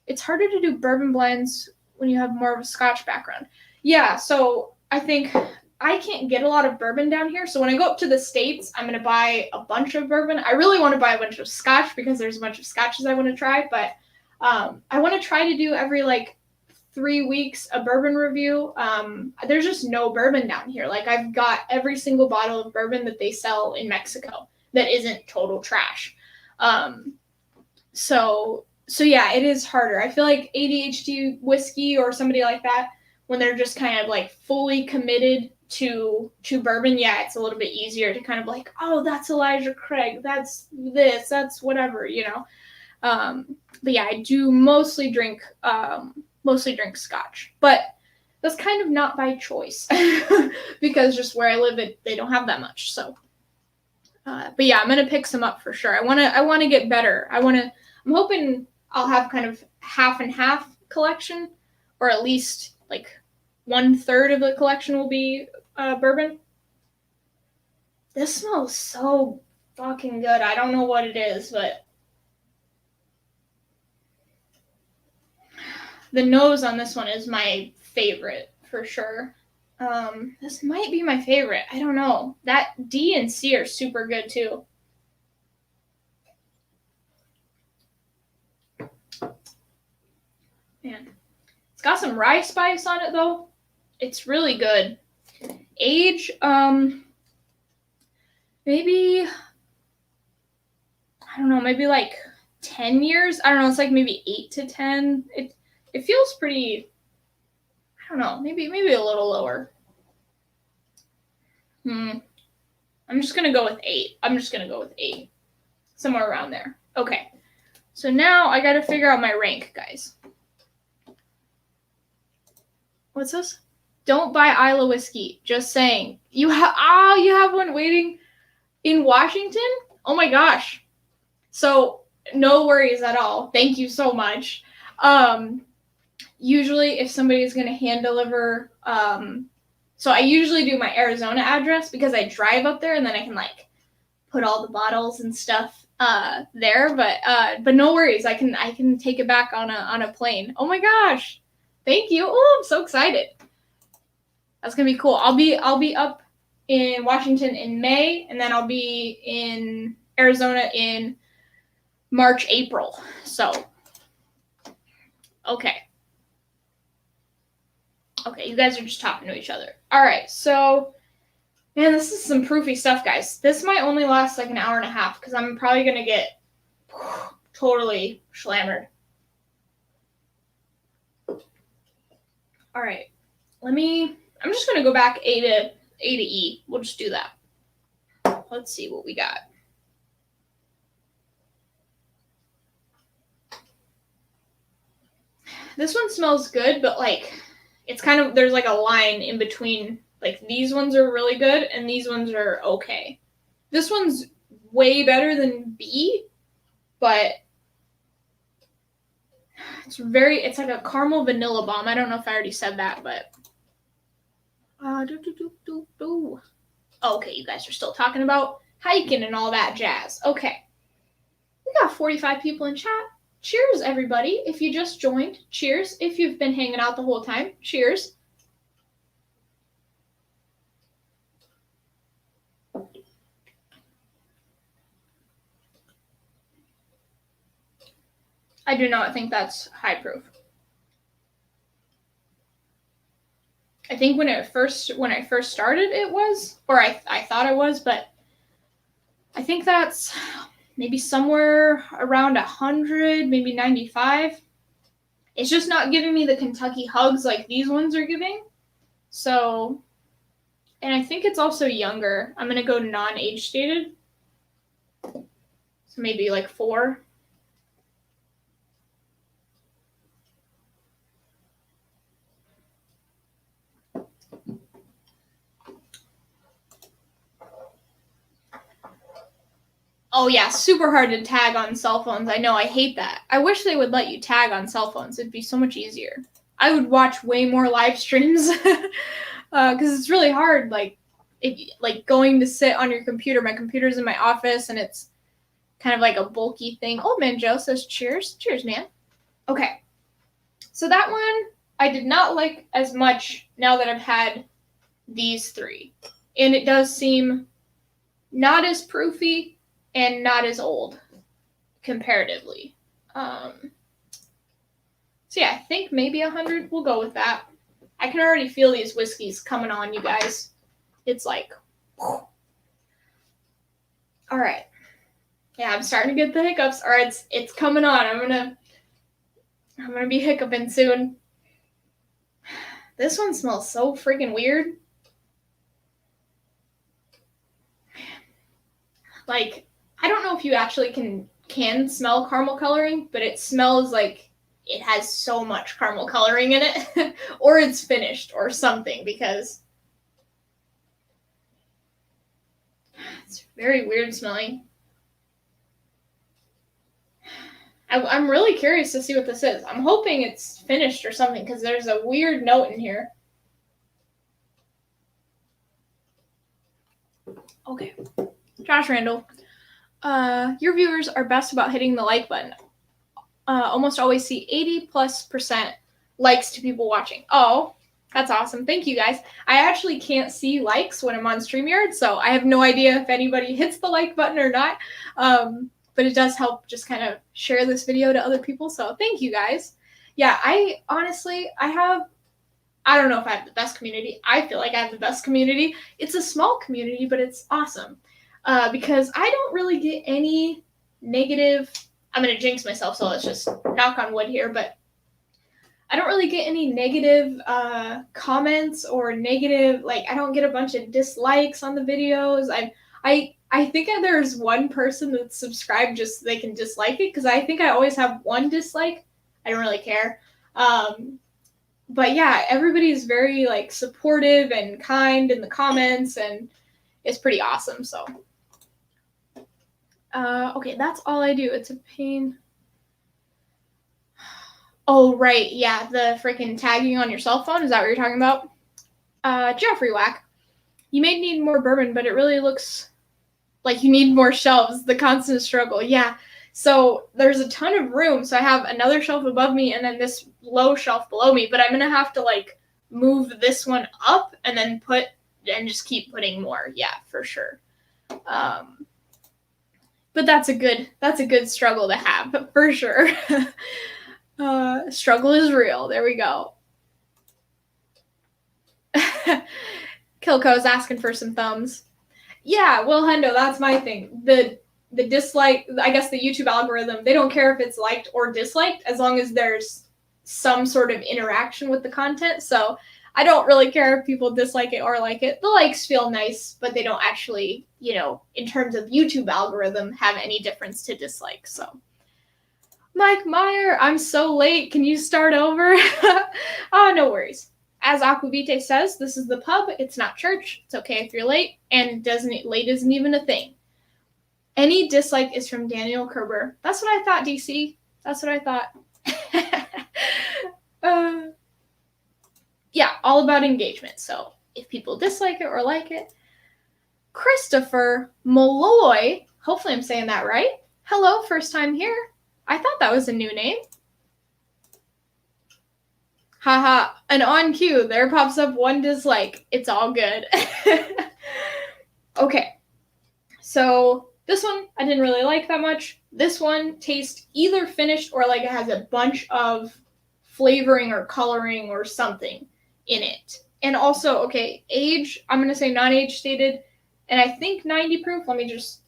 it's harder to do bourbon blends when you have more of a Scotch background. Yeah, so I think I can't get a lot of bourbon down here, so when I go up to the States, I'm going to buy a bunch of bourbon. I really want to buy a bunch of Scotch because there's a bunch of Scotches I want to try, but I want to try to do every like 3 weeks a bourbon review. There's just no bourbon down here. Like I've got every single bottle of bourbon that they sell in Mexico that isn't total trash. So yeah, it is harder. I feel like ADHD whiskey or somebody like that, when they're just kind of like fully committed to bourbon, yeah, it's a little bit easier to kind of like, oh, that's Elijah Craig, that's this, that's whatever, you know. But yeah, I do mostly drink Scotch, but that's kind of not by choice because just where I live, they don't have that much. So, but yeah, I'm gonna pick some up for sure. I want to get better. I'm hoping I'll have kind of half and half collection, or at least like 1/3 of the collection will be bourbon. This smells so fucking good. I don't know what it is, but the nose on this one is my favorite for sure. This might be my favorite. I don't know. That D and C are super good too. Man, it's got some rye spice on it though. It's really good. Age, maybe I don't know, maybe like 10 years. I don't know. It's like maybe 8 to 10. It feels pretty, I don't know, maybe a little lower. I'm just going to go with 8. Somewhere around there. Okay. So now I got to figure out my rank, guys. What's this? Don't buy Isla whiskey. Just saying. You have one waiting in Washington? Oh my gosh. So no worries at all. Thank you so much. Usually if somebody is going to hand deliver, so I usually do my Arizona address because I drive up there and then I can like put all the bottles and stuff there. But no worries. I can take it back on a plane. Oh my gosh. Thank you. Oh, I'm so excited. That's gonna be cool. I'll be up in Washington in May, and then I'll be in Arizona in March, April. So, okay, you guys are just talking to each other. All right, so, man, this is some proofy stuff, guys. This might only last like an hour and a half because I'm probably gonna get totally slammered. All right, I'm just going to go back A to E. We'll just do that. Let's see what we got. This one smells good, but like it's kind of, there's like a line in between. Like these ones are really good and these ones are okay. This one's way better than B, but it's like a caramel vanilla bomb. I don't know if I already said that, but okay, you guys are still talking about hiking and all that jazz. Okay. We got 45 people in chat. Cheers, everybody. If you just joined, cheers. If you've been hanging out the whole time, cheers. I do not think that's high proof. I think when I first started it was, or I thought it was, but I think that's maybe somewhere around 100, maybe 95. It's just not giving me the Kentucky hugs like these ones are giving. So, and I think it's also younger. I'm going to go non-age stated. So maybe like 4. Oh yeah, super hard to tag on cell phones. I know, I hate that. I wish they would let you tag on cell phones. It'd be so much easier. I would watch way more live streams because it's really hard. Like, going to sit on your computer. My computer's in my office and it's kind of like a bulky thing. Oh, man, Joe says cheers. Cheers, man. Okay. So that one I did not like as much now that I've had these 3. And it does seem not as proofy and not as old comparatively. So yeah, I think maybe 100. We'll go with that. I can already feel these whiskeys coming on, you guys. It's like, whew. All right. Yeah, I'm starting to get the hiccups. All right, it's coming on. I'm gonna be hiccuping soon. This one smells so freaking weird. Like, I don't know if you actually can smell caramel coloring, but it smells like it has so much caramel coloring in it, or it's finished or something, because it's very weird smelling. I'm really curious to see what this is. I'm hoping it's finished or something, because there's a weird note in here. Okay. Josh Randall. Your viewers are best about hitting the like button. Almost always see 80+% likes to people watching. Oh, that's awesome. Thank you, guys. I actually can't see likes when I'm on StreamYard, so I have no idea if anybody hits the like button or not. But it does help just kind of share this video to other people, so thank you, guys. Yeah, I don't know if I have the best community. I feel like I have the best community. It's a small community, but it's awesome. Because I don't really get any negative, I'm going to jinx myself, so let's just knock on wood here, but I don't really get any negative comments or negative, like, I don't get a bunch of dislikes on the videos. I think there's one person that's subscribed just so they can dislike it, because I think I always have one dislike. I don't really care. But yeah, everybody's very like supportive and kind in the comments, and it's pretty awesome. So, okay, that's all I do. It's a pain. Oh, right. Yeah, the freaking tagging on your cell phone. Is that what you're talking about? Jeffrey Whack, you may need more bourbon, but it really looks like you need more shelves. The constant struggle. Yeah. So there's a ton of room. So I have another shelf above me and then this low shelf below me, but I'm going to have to like move this one up and then just keep putting more. Yeah, for sure. But that's a good struggle to have, for sure. Struggle is real. There we go. Kilco's asking for some thumbs. Yeah, Will Hendo, that's my thing. The dislike, I guess the YouTube algorithm, they don't care if it's liked or disliked as long as there's some sort of interaction with the content. So I don't really care if people dislike it or like it. The likes feel nice, but they don't actually, in terms of YouTube algorithm, have any difference to dislike. So Mike Meyer, I'm so late. Can you start over? Oh, no worries. As Aquavite says, this is the pub. It's not church. It's okay if you're late, and late isn't even a thing. Any dislike is from Daniel Kerber. That's what I thought, DC. That's what I thought. Yeah, all about engagement. So if people dislike it or like it. Christopher Malloy, hopefully I'm saying that right. Hello, first time here. I thought that was a new name. Haha, and on cue, there pops up one dislike. It's all good. Okay, so this one I didn't really like that much. This one tastes either finished or like it has a bunch of flavoring or coloring or something in it. And also, okay, age, I'm going to say non-age stated, and I think 90 proof. Let me just...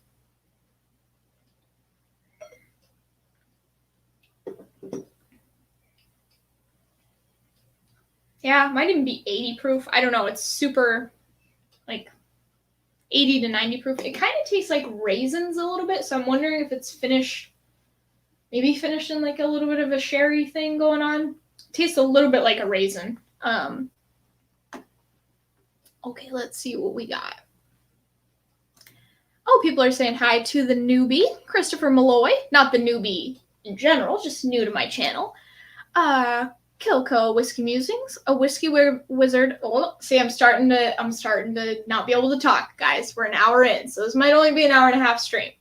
Yeah, might even be 80 proof. I don't know. It's super, like, 80 to 90 proof. It kind of tastes like raisins a little bit, so I'm wondering if it's finished, maybe finished in like a little bit of a sherry thing going on. It tastes a little bit like a raisin. Okay, let's see what we got. Oh, people are saying hi to the newbie, Christopher Malloy. Not the newbie in general, just new to my channel. Kilco Whiskey Musings, a whiskey wizard. Oh, see, I'm starting to not be able to talk, guys. We're an hour in, so this might only be an hour and a half stream.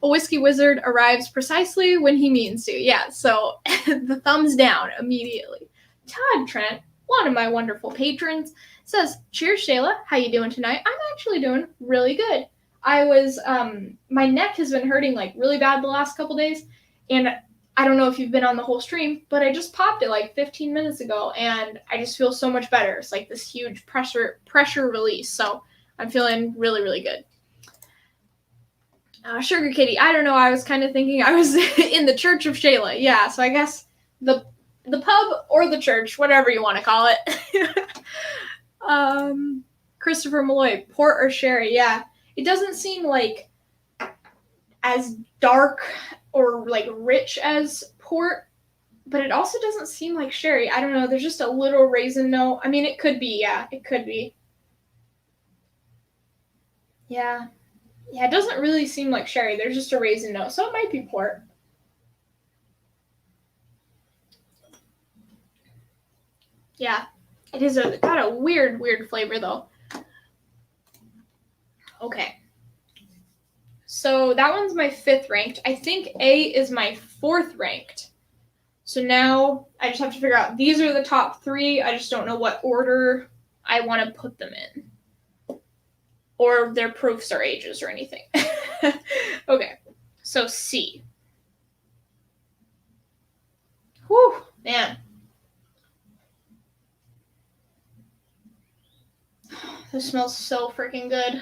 A whiskey wizard arrives precisely when he means to. Yeah, so the thumbs down immediately. Todd Trent, one of my wonderful patrons, says, "Cheers, Shayla. How you doing tonight?" I'm actually doing really good. I was, my neck has been hurting like really bad the last couple days, and I don't know if you've been on the whole stream, but I just popped it like 15 minutes ago, and I just feel so much better. It's like this huge pressure release, so I'm feeling really, really good. Sugar Kitty, I don't know. I was kind of thinking I was in the Church of Shayla. Yeah, so I guess the pub or the church, whatever you want to call it. Christopher Malloy, port or sherry? Yeah, it doesn't seem like as dark or like rich as port, but it also doesn't seem like sherry. I don't know. There's just a little raisin note. I mean, it could be. Yeah, it could be. Yeah. Yeah, it doesn't really seem like sherry. There's just a raisin note, so it might be port. Yeah, it is got a weird flavor though. Okay. So that one's my 5th ranked. I think A is my 4th ranked. So now I just have to figure out, these are the top 3. I just don't know what order I want to put them in. Or their proofs or ages or anything. Okay, so C. Whew, man. This smells so freaking good.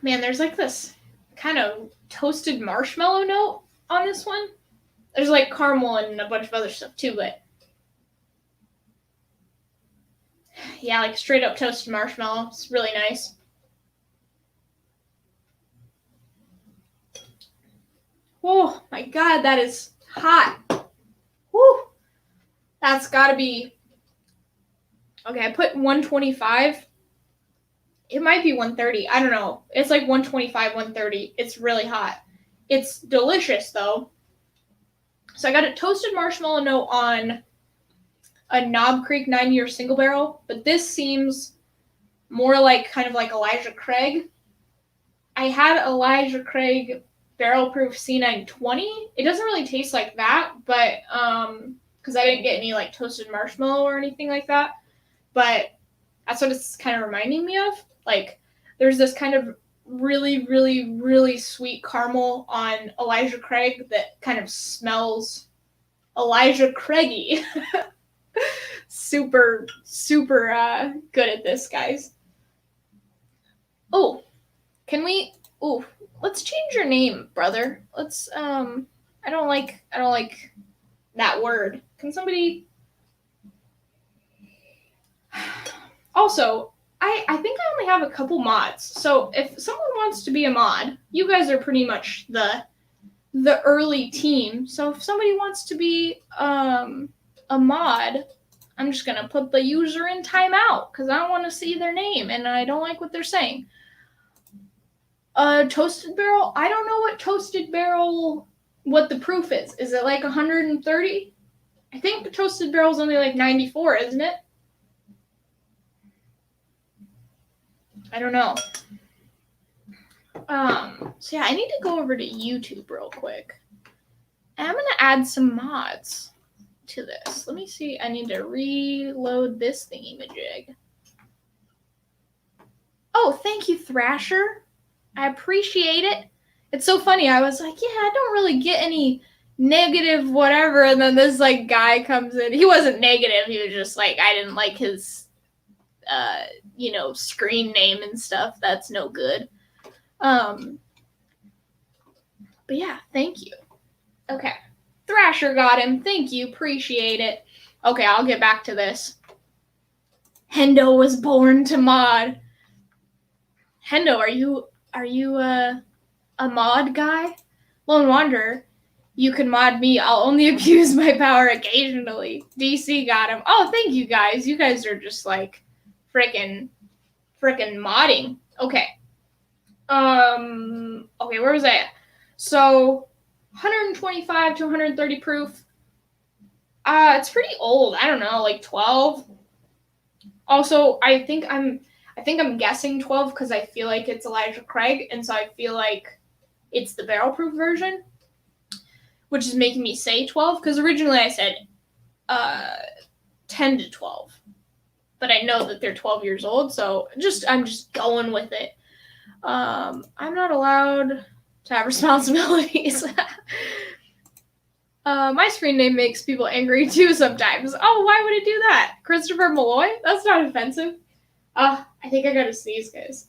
Man, there's like this kind of toasted marshmallow note on this one. There's like caramel and a bunch of other stuff too, but yeah, like straight up toasted marshmallow. It's really nice. Oh my god, that is hot. Woo! That's gotta be. Okay, I put 125. It might be 130. I don't know. It's like 125, 130. It's really hot. It's delicious though. So I got a toasted marshmallow note on a Knob Creek 9-year single barrel, but this seems more like kind of like Elijah Craig. I had Elijah Craig barrel proof C920. It doesn't really taste like that, but because I didn't get any like toasted marshmallow or anything like that. But that's what it's kind of reminding me of. Like there's this kind of really, really, really sweet caramel on Elijah Craig that kind of smells Elijah Craigy. super, super good at this, guys. Oh, can we? Oh, let's change your name, brother. Let's. I don't like that word. Can somebody? Also, I think I only have a couple mods. So if someone wants to be a mod, you guys are pretty much the early team. So if somebody wants to be a mod, I'm just gonna put the user in timeout because I don't want to see their name and I don't like what they're saying. Toasted barrel. I don't know what toasted barrel. What the proof is. Is it like 130? I think the toasted barrel is only like 94, isn't it? I don't know. So yeah, I need to go over to YouTube real quick. And I'm gonna add some mods to this. Let me see. I need to reload this thingy-majig. Oh, thank you, Thrasher. I appreciate it. It's so funny. I was like, yeah, I don't really get any negative whatever. And then this like guy comes in. He wasn't negative. He was just like, I didn't like his, screen name and stuff. That's no good. But yeah, thank you. Okay. Thrasher got him. Thank you. Appreciate it. Okay, I'll get back to this. Hendo was born to mod. Hendo, are you a mod guy? Lone Wanderer, you can mod me. I'll only abuse my power occasionally. DC got him. Oh, thank you guys. You guys are just like freaking modding. Okay. Okay, where was I at? So 125 to 130 proof. It's pretty old. I don't know, like 12. Also, I think I'm guessing 12 because I feel like it's Elijah Craig, and so I feel like it's the barrel proof version, which is making me say 12 because originally I said 10 to 12. But I know that they're 12 years old, so I'm just going with it. I'm not allowed to have responsibilities. My screen name makes people angry too sometimes. Oh, why would it do that? Christopher Malloy? That's not offensive. I think I gotta sneeze, guys.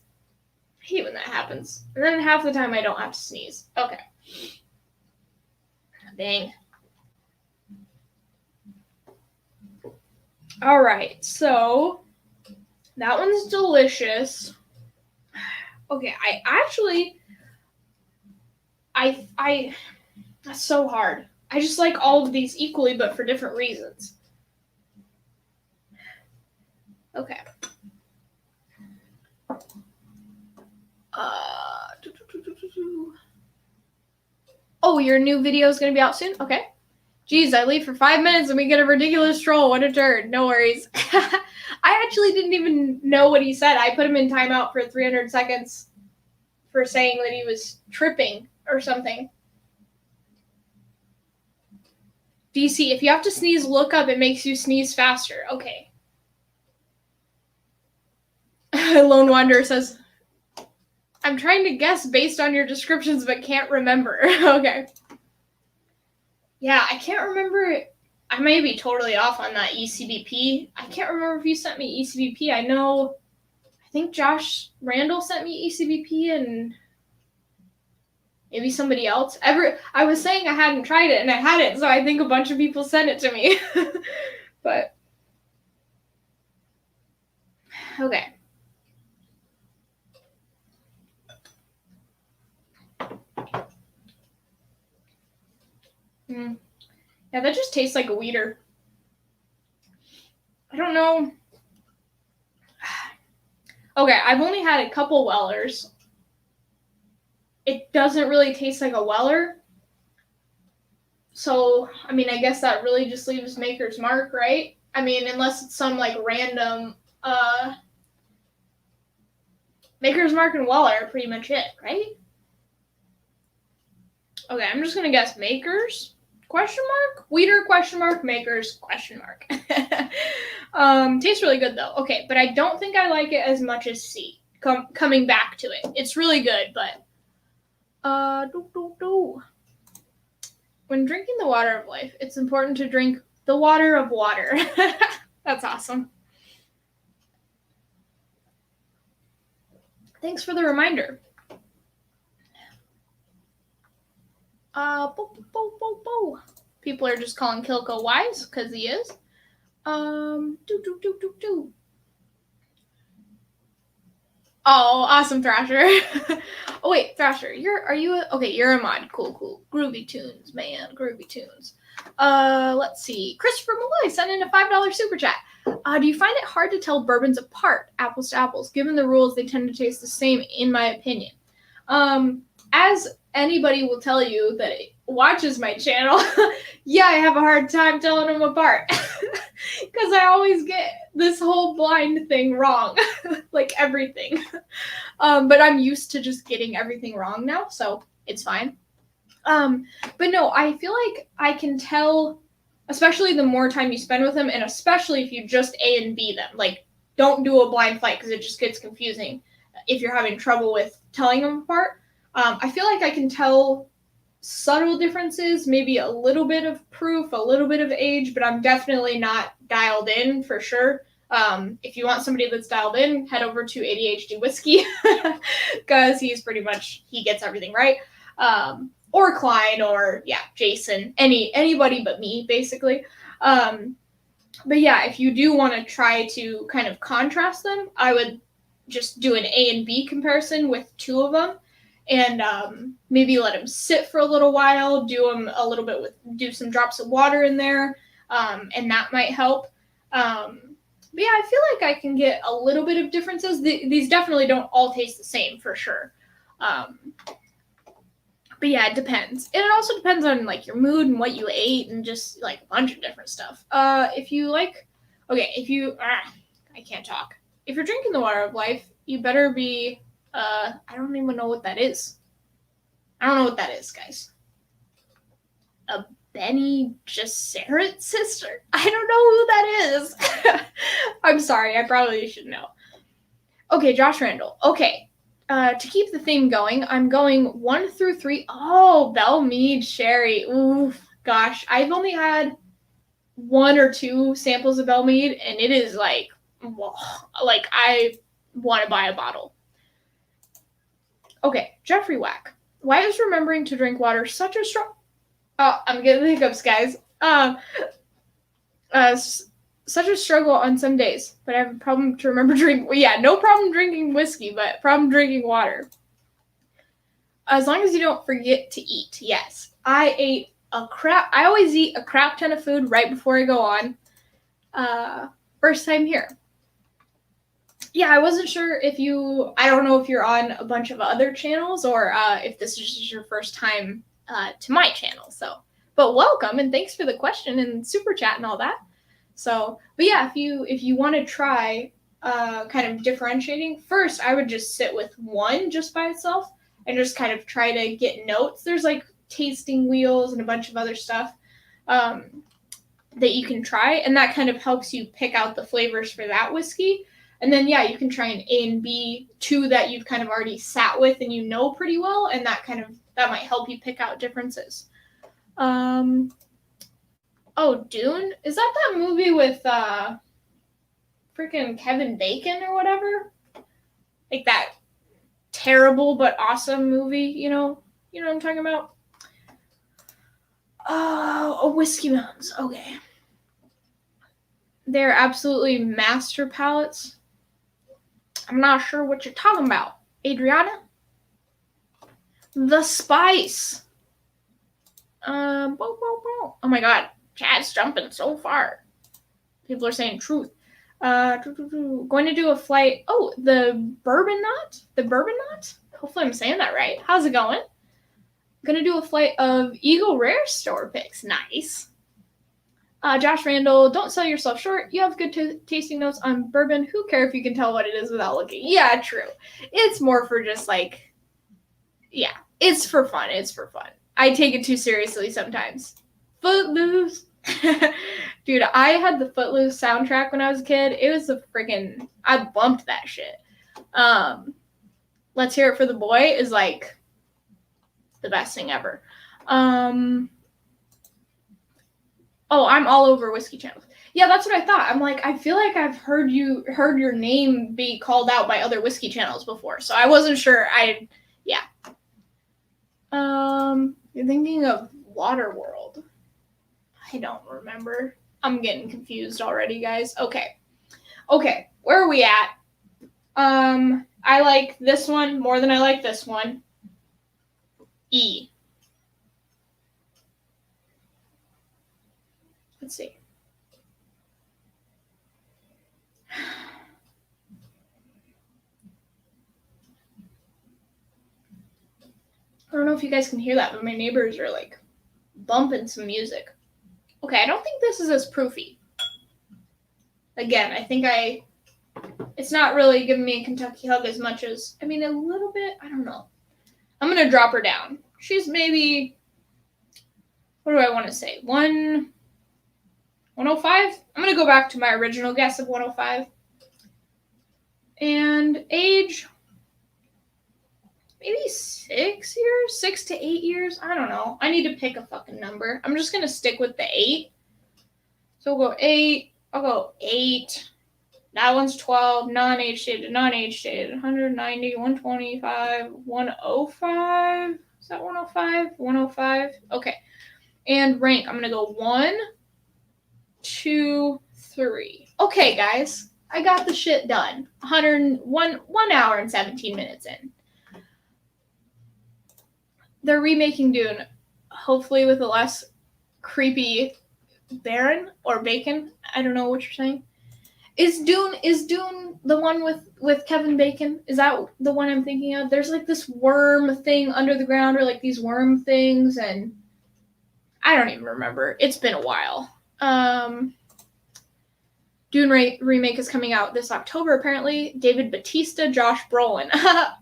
I hate when that happens. And then half the time I don't have to sneeze. Okay. Dang. All right, so that one's delicious. Okay, that's so hard. I just like all of these equally, but for different reasons. Okay. Oh, your new video is going to be out soon? Okay. Geez, I leave for 5 minutes and we get a ridiculous troll. What a turd. No worries. I actually didn't even know what he said. I put him in timeout for 300 seconds for saying that he was tripping or something. DC, if you have to sneeze, look up. It makes you sneeze faster. Okay. Lone Wanderer says, I'm trying to guess based on your descriptions, but can't remember. Okay. Yeah, I can't remember. I may be totally off on that ECBP. I can't remember if you sent me ECBP. I think Josh Randall sent me ECBP and maybe somebody else. I was saying I hadn't tried it and I hadn't, so I think a bunch of people sent it to me. But okay. Yeah, that just tastes like a weeder. I don't know. Okay, I've only had a couple Wellers. It doesn't really taste like a Weller. So, I mean, I guess that really just leaves Maker's Mark, right? I mean, unless it's some like random Maker's Mark and Weller are pretty much it, right? Okay, I'm just gonna guess Makers question mark, Weeder question mark, Makers question mark. Tastes really good though. Okay, but I don't think I like it as much as C. Coming back to it, it's really good, but when drinking the water of life, it's important to drink the water of water. That's awesome. Thanks for the reminder. People are just calling Kilko wise because he is. Oh, awesome, Thrasher. Oh wait, Thrasher, you're a mod. Cool. Groovy tunes, man. Groovy tunes. Let's see. Christopher Malloy sent in a $5 super chat. Do you find it hard to tell bourbons apart, apples to apples? Given the rules, they tend to taste the same, in my opinion. As anybody will tell you that watches my channel, yeah, I have a hard time telling them apart because I always get this whole blind thing wrong, like everything. But I'm used to just getting everything wrong now, so it's fine. But no, I feel like I can tell, especially the more time you spend with them, and especially if you just A and B them. Like, don't do a blind fight because it just gets confusing if you're having trouble with telling them apart. I feel like I can tell subtle differences, maybe a little bit of proof, a little bit of age, but I'm definitely not dialed in for sure. If you want somebody that's dialed in, head over to ADHD Whiskey because he gets everything right. Or Klein, or Jason, anybody but me, basically. But yeah, if you do want to try to kind of contrast them, I would just do an A and B comparison with two of them. And maybe let them sit for a little while, do some drops of water in there, and that might help. But yeah, I feel like I can get a little bit of differences. These definitely don't all taste the same for sure. But yeah, it depends. And it also depends on like your mood and what you ate and just like a bunch of different stuff. I can't talk. If you're drinking the water of life, you better be I don't even know what that is. I don't know what that is, guys. A Benny Gesserit sister? I don't know who that is. I'm sorry, I probably should know. Okay, Josh Randall. Okay. To keep the theme going, I'm going 1 through 3. Oh, Belle Meade Sherry. Oof, gosh. I've only had 1 or 2 samples of Belle Meade, and it is like I want to buy a bottle. Okay, Jeffrey Wack. Why is remembering to drink water such a strong... Oh, I'm getting the hiccups, guys. Such a struggle on some days, but I have a problem to remember drinking. Well, yeah, no problem drinking whiskey, but problem drinking water. As long as you don't forget to eat, yes. I always eat a crap ton of food right before I go on. First time here. Yeah, I wasn't sure I don't know if you're on a bunch of other channels or if this is just your first time to my channel. But welcome and thanks for the question and super chat and all that. So, but yeah, if you want to try kind of differentiating, first I would just sit with one just by itself and just kind of try to get notes. There's like tasting wheels and a bunch of other stuff that you can try, and that kind of helps you pick out the flavors for that whiskey. And then, yeah, you can try an A and B, 2 that you've kind of already sat with and you know pretty well, and that might help you pick out differences. Oh, Dune? Is that movie with freaking Kevin Bacon or whatever? Like that terrible but awesome movie, you know what I'm talking about? Oh, Whiskey Mountains. Okay. They're absolutely master palettes. I'm not sure what you're talking about, Adriana. The Spice. Oh my god, chat's jumping so far. People are saying truth. Going to do a flight. Oh, the Bourbon Knot? The Bourbon Knot? Hopefully I'm saying that right. How's it going? Gonna do a flight of Eagle Rare store picks. Nice. Josh Randall, don't sell yourself short. You have good tasting notes on bourbon. Who cares if you can tell what it is without looking? Yeah, true. It's more for just like, yeah, it's for fun. It's for fun. I take it too seriously sometimes. Footloose. Dude, I had the Footloose soundtrack when I was a kid. It was a freaking, I bumped that shit. Let's Hear It for the Boy is like the best thing ever. Oh, I'm all over whiskey channels. Yeah, that's what I thought. I'm like, I feel like I've heard your name be called out by other whiskey channels before, so I wasn't sure. Yeah. You're thinking of Waterworld. I don't remember. I'm getting confused already, guys. Okay, where are we at? I like this one more than I like this one. E. Let's see. I don't know if you guys can hear that, but my neighbors are like bumping some music. Okay, I don't think this is as proofy. Again, I think it's not really giving me a Kentucky hug as much as, I mean, a little bit, I don't know. I'm going to drop her down. She's maybe, what do I want to say? 105? I'm going to go back to my original guess of 105. And age, maybe 6 years? 6 to 8 years? I don't know. I need to pick a fucking number. I'm just going to stick with the 8. So we'll go 8. I'll go 8. That one's 12. Non-age stated. 190, 125, 105. Is that 105? 105. Okay. And rank. I'm going to go 1, 2, 3. Okay, guys. I got the shit done. 1 hour and 17 minutes in. They're remaking Dune, hopefully with a less creepy Baron or Bacon. I don't know what you're saying. Is Dune the one with Kevin Bacon? Is that the one I'm thinking of? There's like this worm thing under the ground, or like these worm things, and I don't even remember. It's been a while. Dune remake is coming out this October, apparently. David Bautista, Josh Brolin.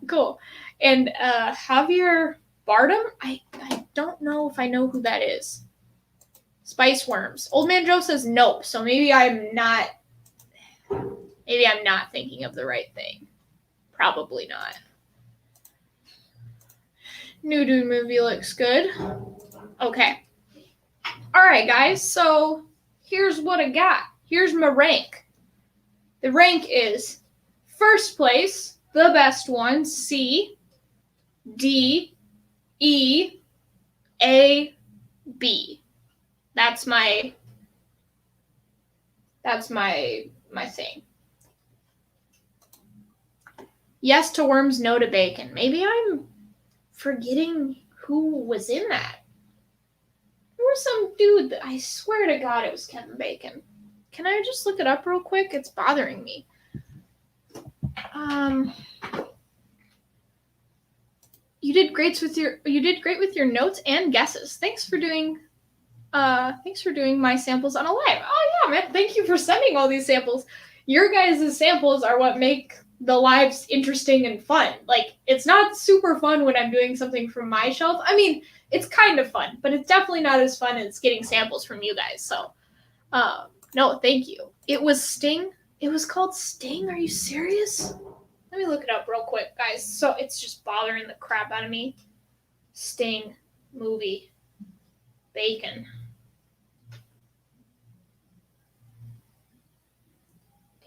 Cool. And Javier Bardem? I don't know if I know who that is. Spice Worms. Old Man Joe says nope, so maybe I'm not thinking of the right thing. Probably not. New Dune movie looks good. Okay. All right, guys. So here's what I got. Here's my rank. The rank is first place, the best one, C, D, E, A, B. That's my thing. Yes to worms, no to bacon. Maybe I'm forgetting who was in that. There was some dude that I swear to God it was Kevin Bacon. Can I just look it up real quick? It's bothering me. You did great with your notes and guesses. Thanks for doing my samples on a live. Oh yeah, man. Thank you for sending all these samples. Your guys' samples are what make the lives interesting and fun. Like, it's not super fun when I'm doing something from my shelf. I mean, it's kind of fun, but it's definitely not as fun as getting samples from you guys. So, no, thank you. It was Sting. It was called Sting. Are you serious? Let me look it up real quick, guys. So it's just bothering the crap out of me. Sting movie. Bacon.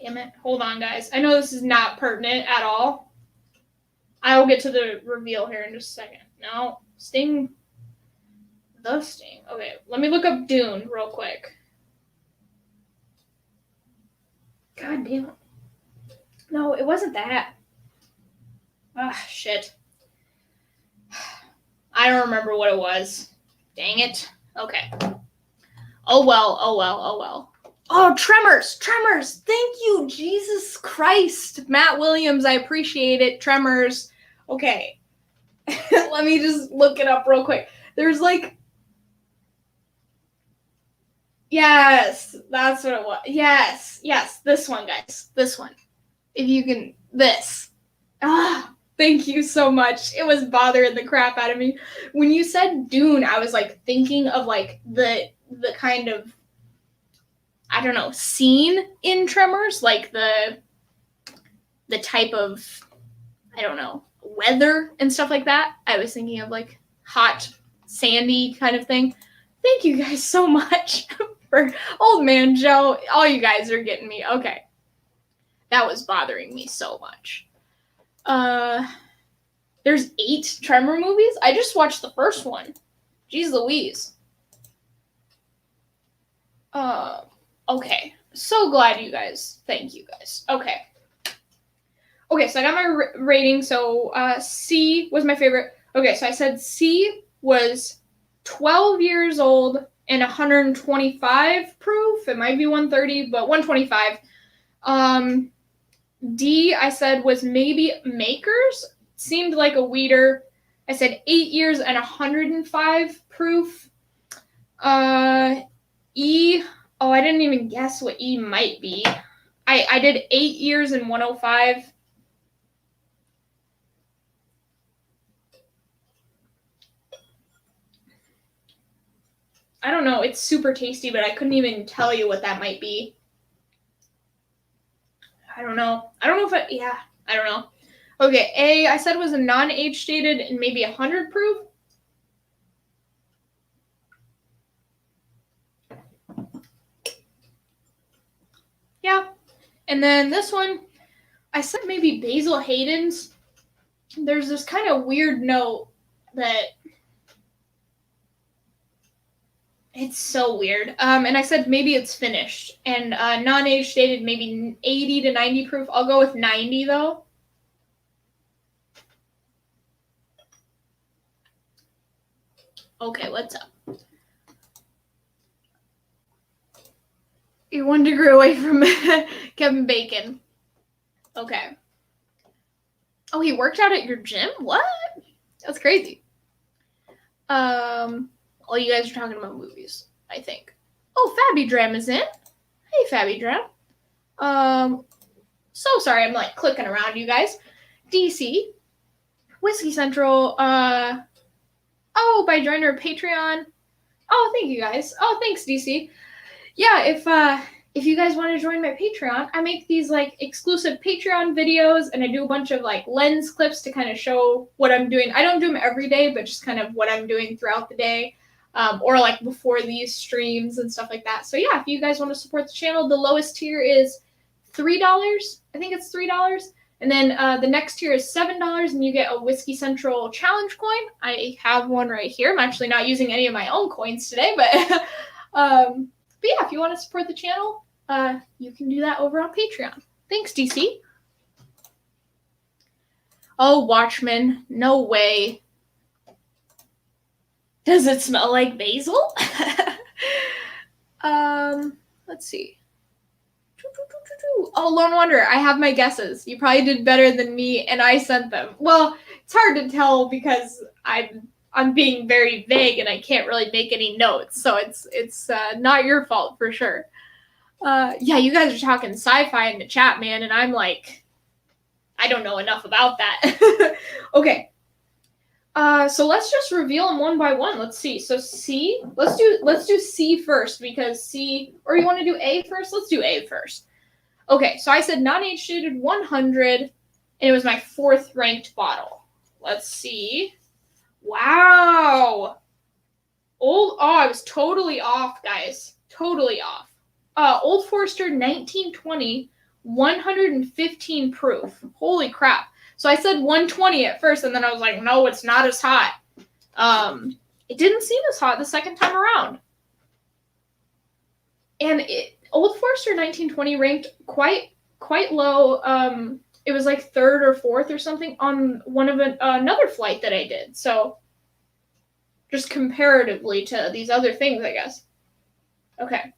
Damn it. Hold on, guys. I know this is not pertinent at all. I'll get to the reveal here in just a second. No, Sting. The Sting. Okay, let me look up Dune real quick. God damn it. No, it wasn't that. Ah, shit. I don't remember what it was. Dang it. Okay. Oh well, oh well, oh well. Oh, Tremors! Tremors! Thank you, Jesus Christ. Matt Williams, I appreciate it. Tremors. Okay. Let me just look it up real quick. There's like... Yes, that's what it was. Yes, yes, this one, guys. This one. If you can... This. Ah, thank you so much. It was bothering the crap out of me. When you said Dune, I was like thinking of like the kind of, I don't know, scene in Tremors, like the type of, I don't know, weather and stuff like that. I was thinking of like hot, sandy kind of thing. Thank you guys so much for Old Man Joe. All you guys are getting me. Okay. That was bothering me so much. There's 8 Tremor movies? I just watched the first one. Jeez Louise. Okay. So glad you guys. Thank you guys. Okay. Okay, so I got my rating. So, C was my favorite. Okay, so I said C was 12 years old and 125 proof. It might be 130, but 125. D, I said, was maybe Makers. Seemed like a weeder. I said 8 years and 105 proof. E, oh, I didn't even guess what E might be. I did 8 years and 105. I don't know. It's super tasty, but I couldn't even tell you what that might be. I don't know. I don't know if I don't know. Okay, A, I said was a non-age stated and maybe 100 proof. Yeah. And then this one, I said maybe Basil Hayden's. There's this kind of weird note that it's so weird. And I said maybe it's finished. And non-age stated maybe 80 to 90 proof. I'll go with 90 though. Okay, what's up? You're 1 degree away from Kevin Bacon. Okay. Oh, he worked out at your gym? What? That's crazy. Oh, you guys are talking about movies, I think. Oh, Fabby Dram is in. Hey, Fabby Dram. So sorry, I'm like clicking around you guys. DC, Whiskey Central, oh, by joining our Patreon. Oh, thank you guys. Oh, thanks, DC. Yeah, if you guys want to join my Patreon, I make these like exclusive Patreon videos and I do a bunch of like lens clips to kind of show what I'm doing. I don't do them every day, but just kind of what I'm doing throughout the day. Or like before these streams and stuff like that. So yeah, if you guys want to support the channel, the lowest tier is $3. I think it's $3. And then the next tier is $7 and you get a Whiskey Central challenge coin. I have one right here. I'm actually not using any of my own coins today, but yeah, if you want to support the channel, you can do that over on Patreon. Thanks, DC. Oh, Watchmen. No way. Does it smell like basil? Let's see. Oh, Lone Wonder, I have my guesses. You probably did better than me, and I sent them. Well, it's hard to tell because I'm being very vague and I can't really make any notes, so it's not your fault for sure. Yeah, you guys are talking sci-fi in the chat, man, and I'm like, I don't know enough about that. Okay. So let's just reveal them one by one. Let's see. So C, let's do C first because C, or you want to do A first? Let's do A first. Okay, so I said non-age shaded 100, and it was my 4th ranked bottle. Let's see. Wow. I was totally off, guys. Totally off. Old Forester 1920, 115 proof. Holy crap. So I said 120 at first, and then I was like, no, it's not as hot. It didn't seem as hot the second time around. And Old Forester 1920 ranked quite low. It was like third or fourth or something on one of another flight that I did. So just comparatively to these other things, I guess. Okay.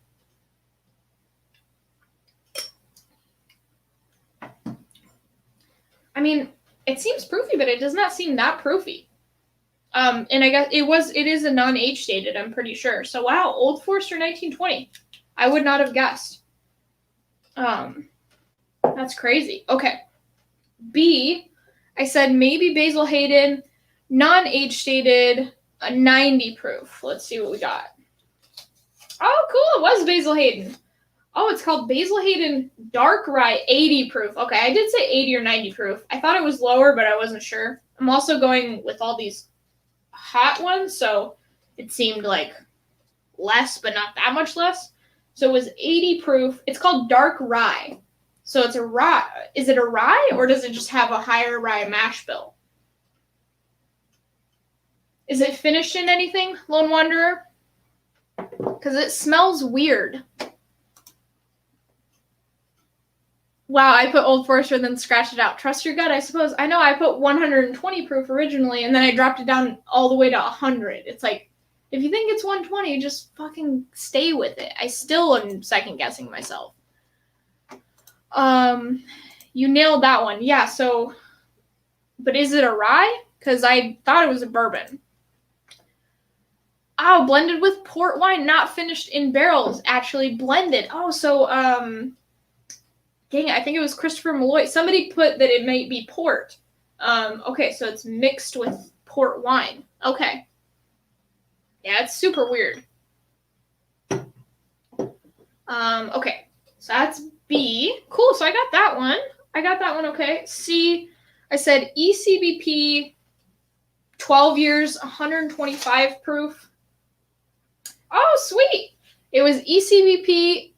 I mean, it seems proofy, but it does not seem that proofy. And I guess it is a non-age dated, I'm pretty sure. So wow, Old Forester 1920. I would not have guessed. That's crazy. Okay. B, I said maybe Basil Hayden, non-age stated, a 90 proof. Let's see what we got. Oh, cool. It was Basil Hayden. Oh, it's called Basil Hayden Dark Rye 80 proof. Okay, I did say 80 or 90 proof. I thought it was lower, but I wasn't sure. I'm also going with all these hot ones, so it seemed like less, but not that much less. So it was 80 proof. It's called Dark Rye. So it's a rye. Is it a rye, or does it just have a higher rye mash bill? Is it finished in anything, Lone Wanderer? Because it smells weird. Wow, I put Old Forester, then scratched it out. Trust your gut, I suppose. I know I put 120 proof originally, and then I dropped it down all the way to 100. It's like, if you think it's 120, just fucking stay with it. I still am second guessing myself. You nailed that one. Yeah, so, but is it a rye? Because I thought it was a bourbon. Oh, blended with port wine, not finished in barrels, actually blended. Oh, so, dang it, I think it was Christopher Malloy. Somebody put that it might be port. Okay, so it's mixed with port wine. Okay. Yeah, it's super weird. Okay, so that's B. Cool, so I got that one. Okay. C, I said ECBP, 12 years, 125 proof. Oh, sweet. It was ECBP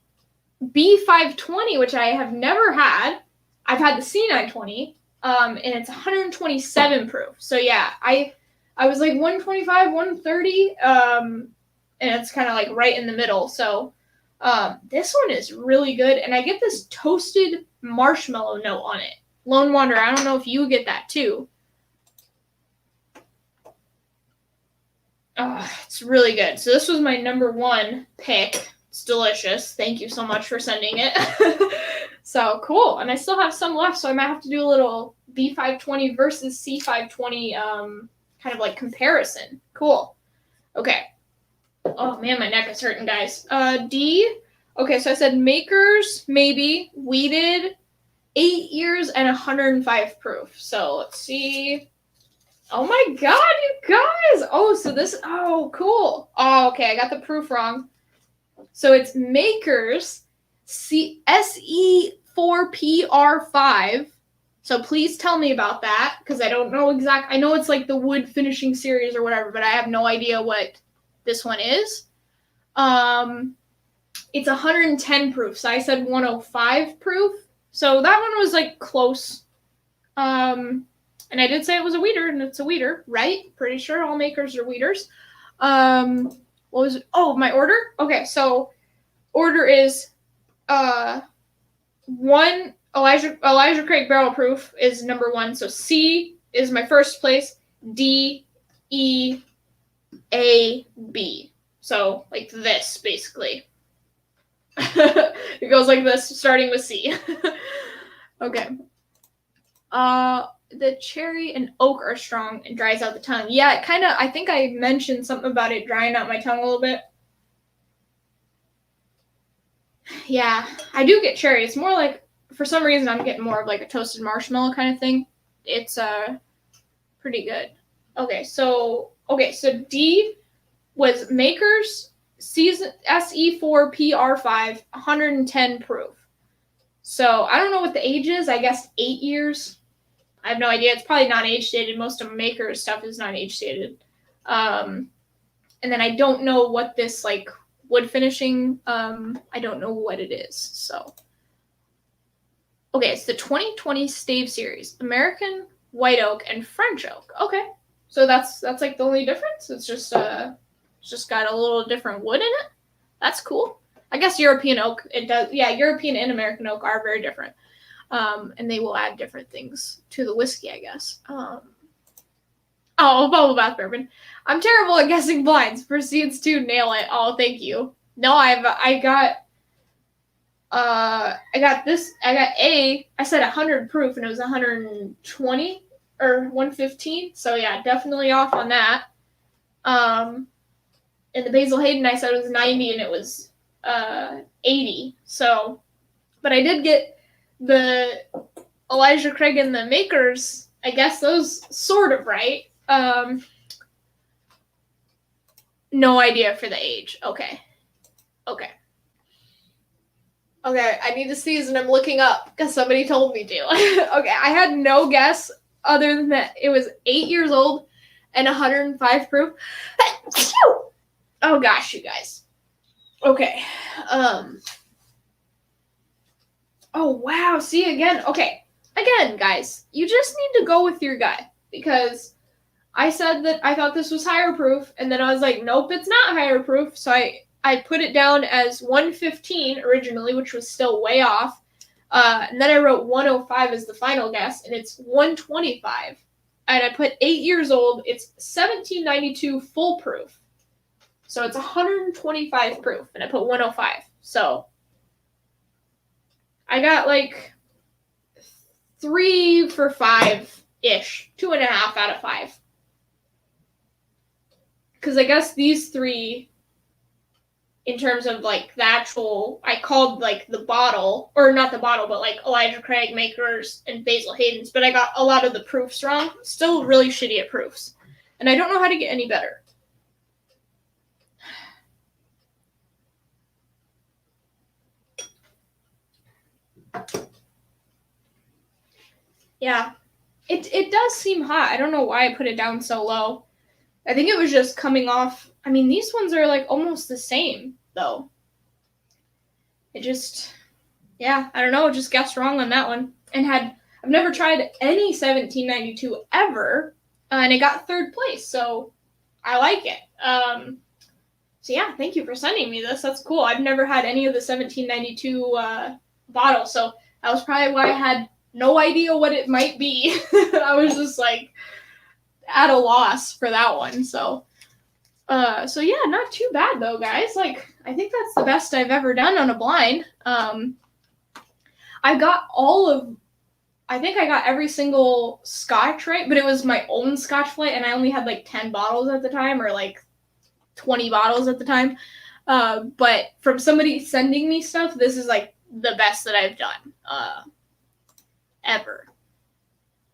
B520, which I have never had. I've had the C920, and it's 127 proof. So yeah, I was like 125, 130, and it's kind of like right in the middle. So this one is really good, and I get this toasted marshmallow note on it. Lone Wanderer, I don't know if you get that too. It's really good. So this was my number one pick. It's delicious. Thank you so much for sending it. So cool. And I still have some left, so I might have to do a little B520 versus C520 kind of like comparison. Cool. Okay. Oh man, my neck is hurting, guys. D. Okay, so I said makers, maybe, weeded, 8 years and 105 proof. So let's see. Oh my god, you guys! Oh, so this, oh, cool. Oh, okay, I got the proof wrong. So it's makers, SE4PR5. So please tell me about that, because I don't know I know it's like the wood finishing series or whatever, but I have no idea what this one is. It's 110 proof, so I said 105 proof. So that one was like close. And I did say it was a weeder, and it's a weeder, right? Pretty sure all makers are weeders. What was it? Oh, my order? Okay, so order is one Elijah Craig Barrel Proof is number one. So C is my first place. D, E, A, B. So like this, basically. It goes like this, starting with C. Okay. The cherry and oak are strong and dries out the tongue. Yeah, it kind of, I think I mentioned something about it drying out my tongue a little bit. Yeah, I do get cherry. It's more like, for some reason, I'm getting more of like a toasted marshmallow kind of thing. It's pretty good. Okay, so D was Makers Season SE4PR5, 110 proof. So I don't know what the age is. I guess 8 years. I have no idea. It's probably not age stated. Most of Maker's stuff is not age stated. And then I don't know what this like wood finishing. I don't know what it is. So okay, it's the 2020 Stave Series. American white oak, and French oak. Okay, so that's like the only difference. It's just got a little different wood in it. That's cool. I guess European oak, it does. Yeah, European and American oak are very different, and they will add different things to the whiskey, I guess. Oh, bubble bath bourbon. I'm terrible at guessing blinds. Proceeds to nail it. Oh, thank you. No, I got this. I got I said 100 proof, and it was 120 or 115. So yeah, definitely off on that. And the Basil Hayden, I said it was 90, and it was 80. So, but I did get the Elijah Craig and the Makers. I guess those sort of right. No idea for the age. Okay. I need to sneeze and I'm looking up because somebody told me to. Okay, I had no guess other than that it was 8 years old and 105 proof. Oh gosh, you guys. Okay. Oh wow, see again. Okay. Again, guys, you just need to go with your gut because I said that I thought this was higher proof, and then I was like, nope, it's not higher proof. So I put it down as 115 originally, which was still way off. And then I wrote 105 as the final guess, and it's 125. And I put 8 years old. It's 1792 full proof. So it's 125 proof, and I put 105. So I got like 3 for 5-ish, 2.5 out of 5. Because I guess these three, in terms of like the actual, I called like the bottle, or not the bottle, but like Elijah Craig, Makers, and Basil Hayden's, but I got a lot of the proofs wrong. Still really shitty at proofs. And I don't know how to get any better. Yeah. It does seem hot. I don't know why I put it down so low. I think it was just coming off. I mean, these ones are like almost the same, though. It just, yeah, I don't know. Just guessed wrong on that one. And I've never tried any 1792 ever, and it got 3rd place, so I like it. So yeah, thank you for sending me this. That's cool. I've never had any of the 1792 bottles, so that was probably why I had no idea what it might be. I was just like at a loss for that one. So yeah, not too bad though, guys. Like, I think that's the best I've ever done on a blind. I think I got every single Scotch right, but it was my own Scotch flight, and I only had like 10 bottles at the time, or like 20 bottles at the time. But from somebody sending me stuff, this is like the best that I've done ever.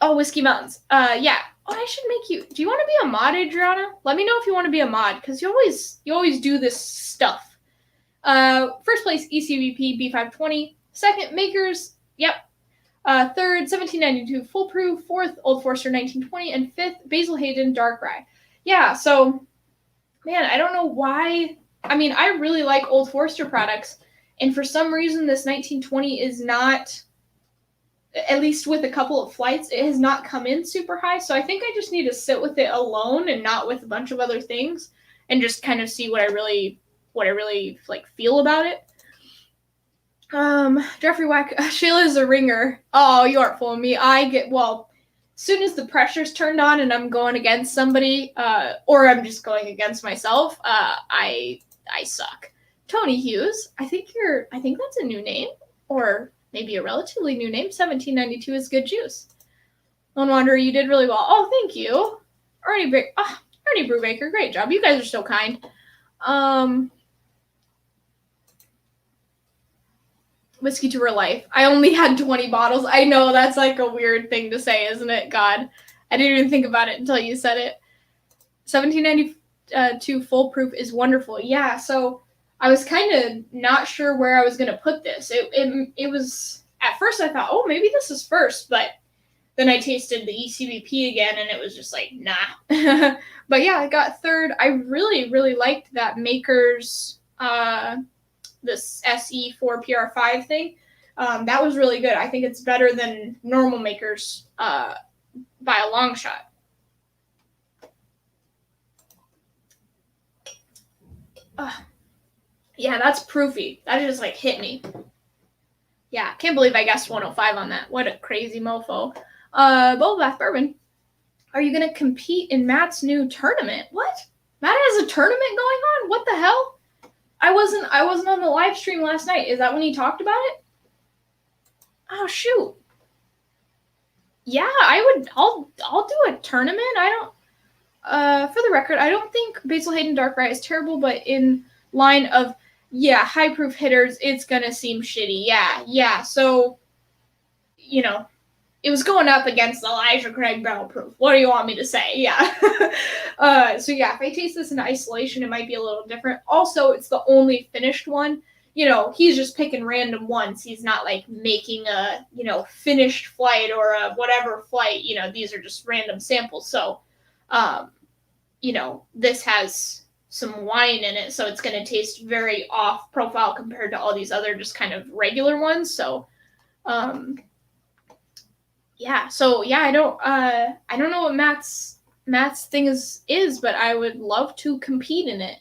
Oh, Whiskey Mountains. Yeah. Oh, I should make you. Do you want to be a mod, Adriana? Let me know if you want to be a mod, because you always do this stuff. First place, ECVP B520. Second, Makers. Yep. Third, 1792 Full Proof. Fourth, Old Forester 1920. And fifth, Basil Hayden Dark Rye. Yeah, so, man, I don't know why. I mean, I really like Old Forester products, and for some reason, this 1920 is not, at least with a couple of flights, it has not come in super high. So I think I just need to sit with it alone and not with a bunch of other things, and just kind of see what I really like feel about it. Jeffrey Wack, Shayla's a ringer. Oh, you aren't fooling me. As soon as the pressure's turned on and I'm going against somebody, or I'm just going against myself, I suck. Tony Hughes, I think that's a new name, or maybe a relatively new name. 1792 is good juice. Lone Wanderer, you did really well. Oh, thank you. Ernie Brubaker, great job. You guys are so kind. Whiskey to her life. I only had 20 bottles. I know that's like a weird thing to say, isn't it? God, I didn't even think about it until you said it. 1792 Full Proof is wonderful. Yeah, so I was kind of not sure where I was going to put this. It was, at first I thought, oh, maybe this is first, but then I tasted the ECBP again, and it was just like, nah. But yeah, I got third. I really, really liked that Makers, this SE4 PR5 thing. That was really good. I think it's better than normal Makers by a long shot. Yeah, that's proofy. That just like hit me. Yeah, can't believe I guessed 105 on that. What a crazy mofo. Bubble Bath Bourbon. Are you gonna compete in Matt's new tournament? What? Matt has a tournament going on? What the hell? I wasn't on the live stream last night. Is that when he talked about it? Oh shoot. Yeah, I'll do a tournament. I don't for the record, I don't think Basil Hayden Dark Rye is terrible, but in line of high proof hitters, it's gonna seem shitty. Yeah. So, it was going up against Elijah Craig Barrel Proof. What do you want me to say? Yeah. So if I taste this in isolation, it might be a little different. Also, it's the only finished one. He's just picking random ones. He's not like making a, finished flight or a whatever flight. These are just random samples. So, this has some wine in it. So it's going to taste very off profile compared to all these other just kind of regular ones. So, I don't know what Matt's thing is, but I would love to compete in it.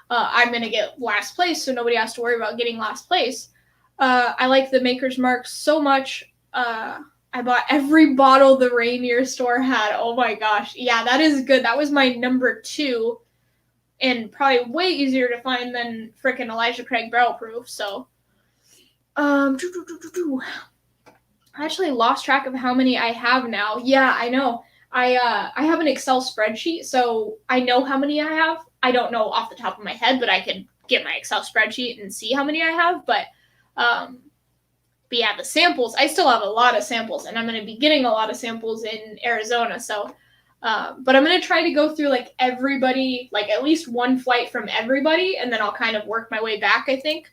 I'm gonna get last place, so nobody has to worry about getting last place. I like the Maker's Mark so much. I bought every bottle the Rainier store had. Oh my gosh, yeah, that is good. That was my number 2, and probably way easier to find than frickin' Elijah Craig Barrel Proof. So, I actually lost track of how many I have now. Yeah, I know. I have an Excel spreadsheet, so I know how many I have. I don't know off the top of my head, but I could get my Excel spreadsheet and see how many I have. But yeah, the samples, I still have a lot of samples, and I'm going to be getting a lot of samples in Arizona. So, but I'm going to try to go through like everybody, like at least one flight from everybody, and then I'll kind of work my way back, I think.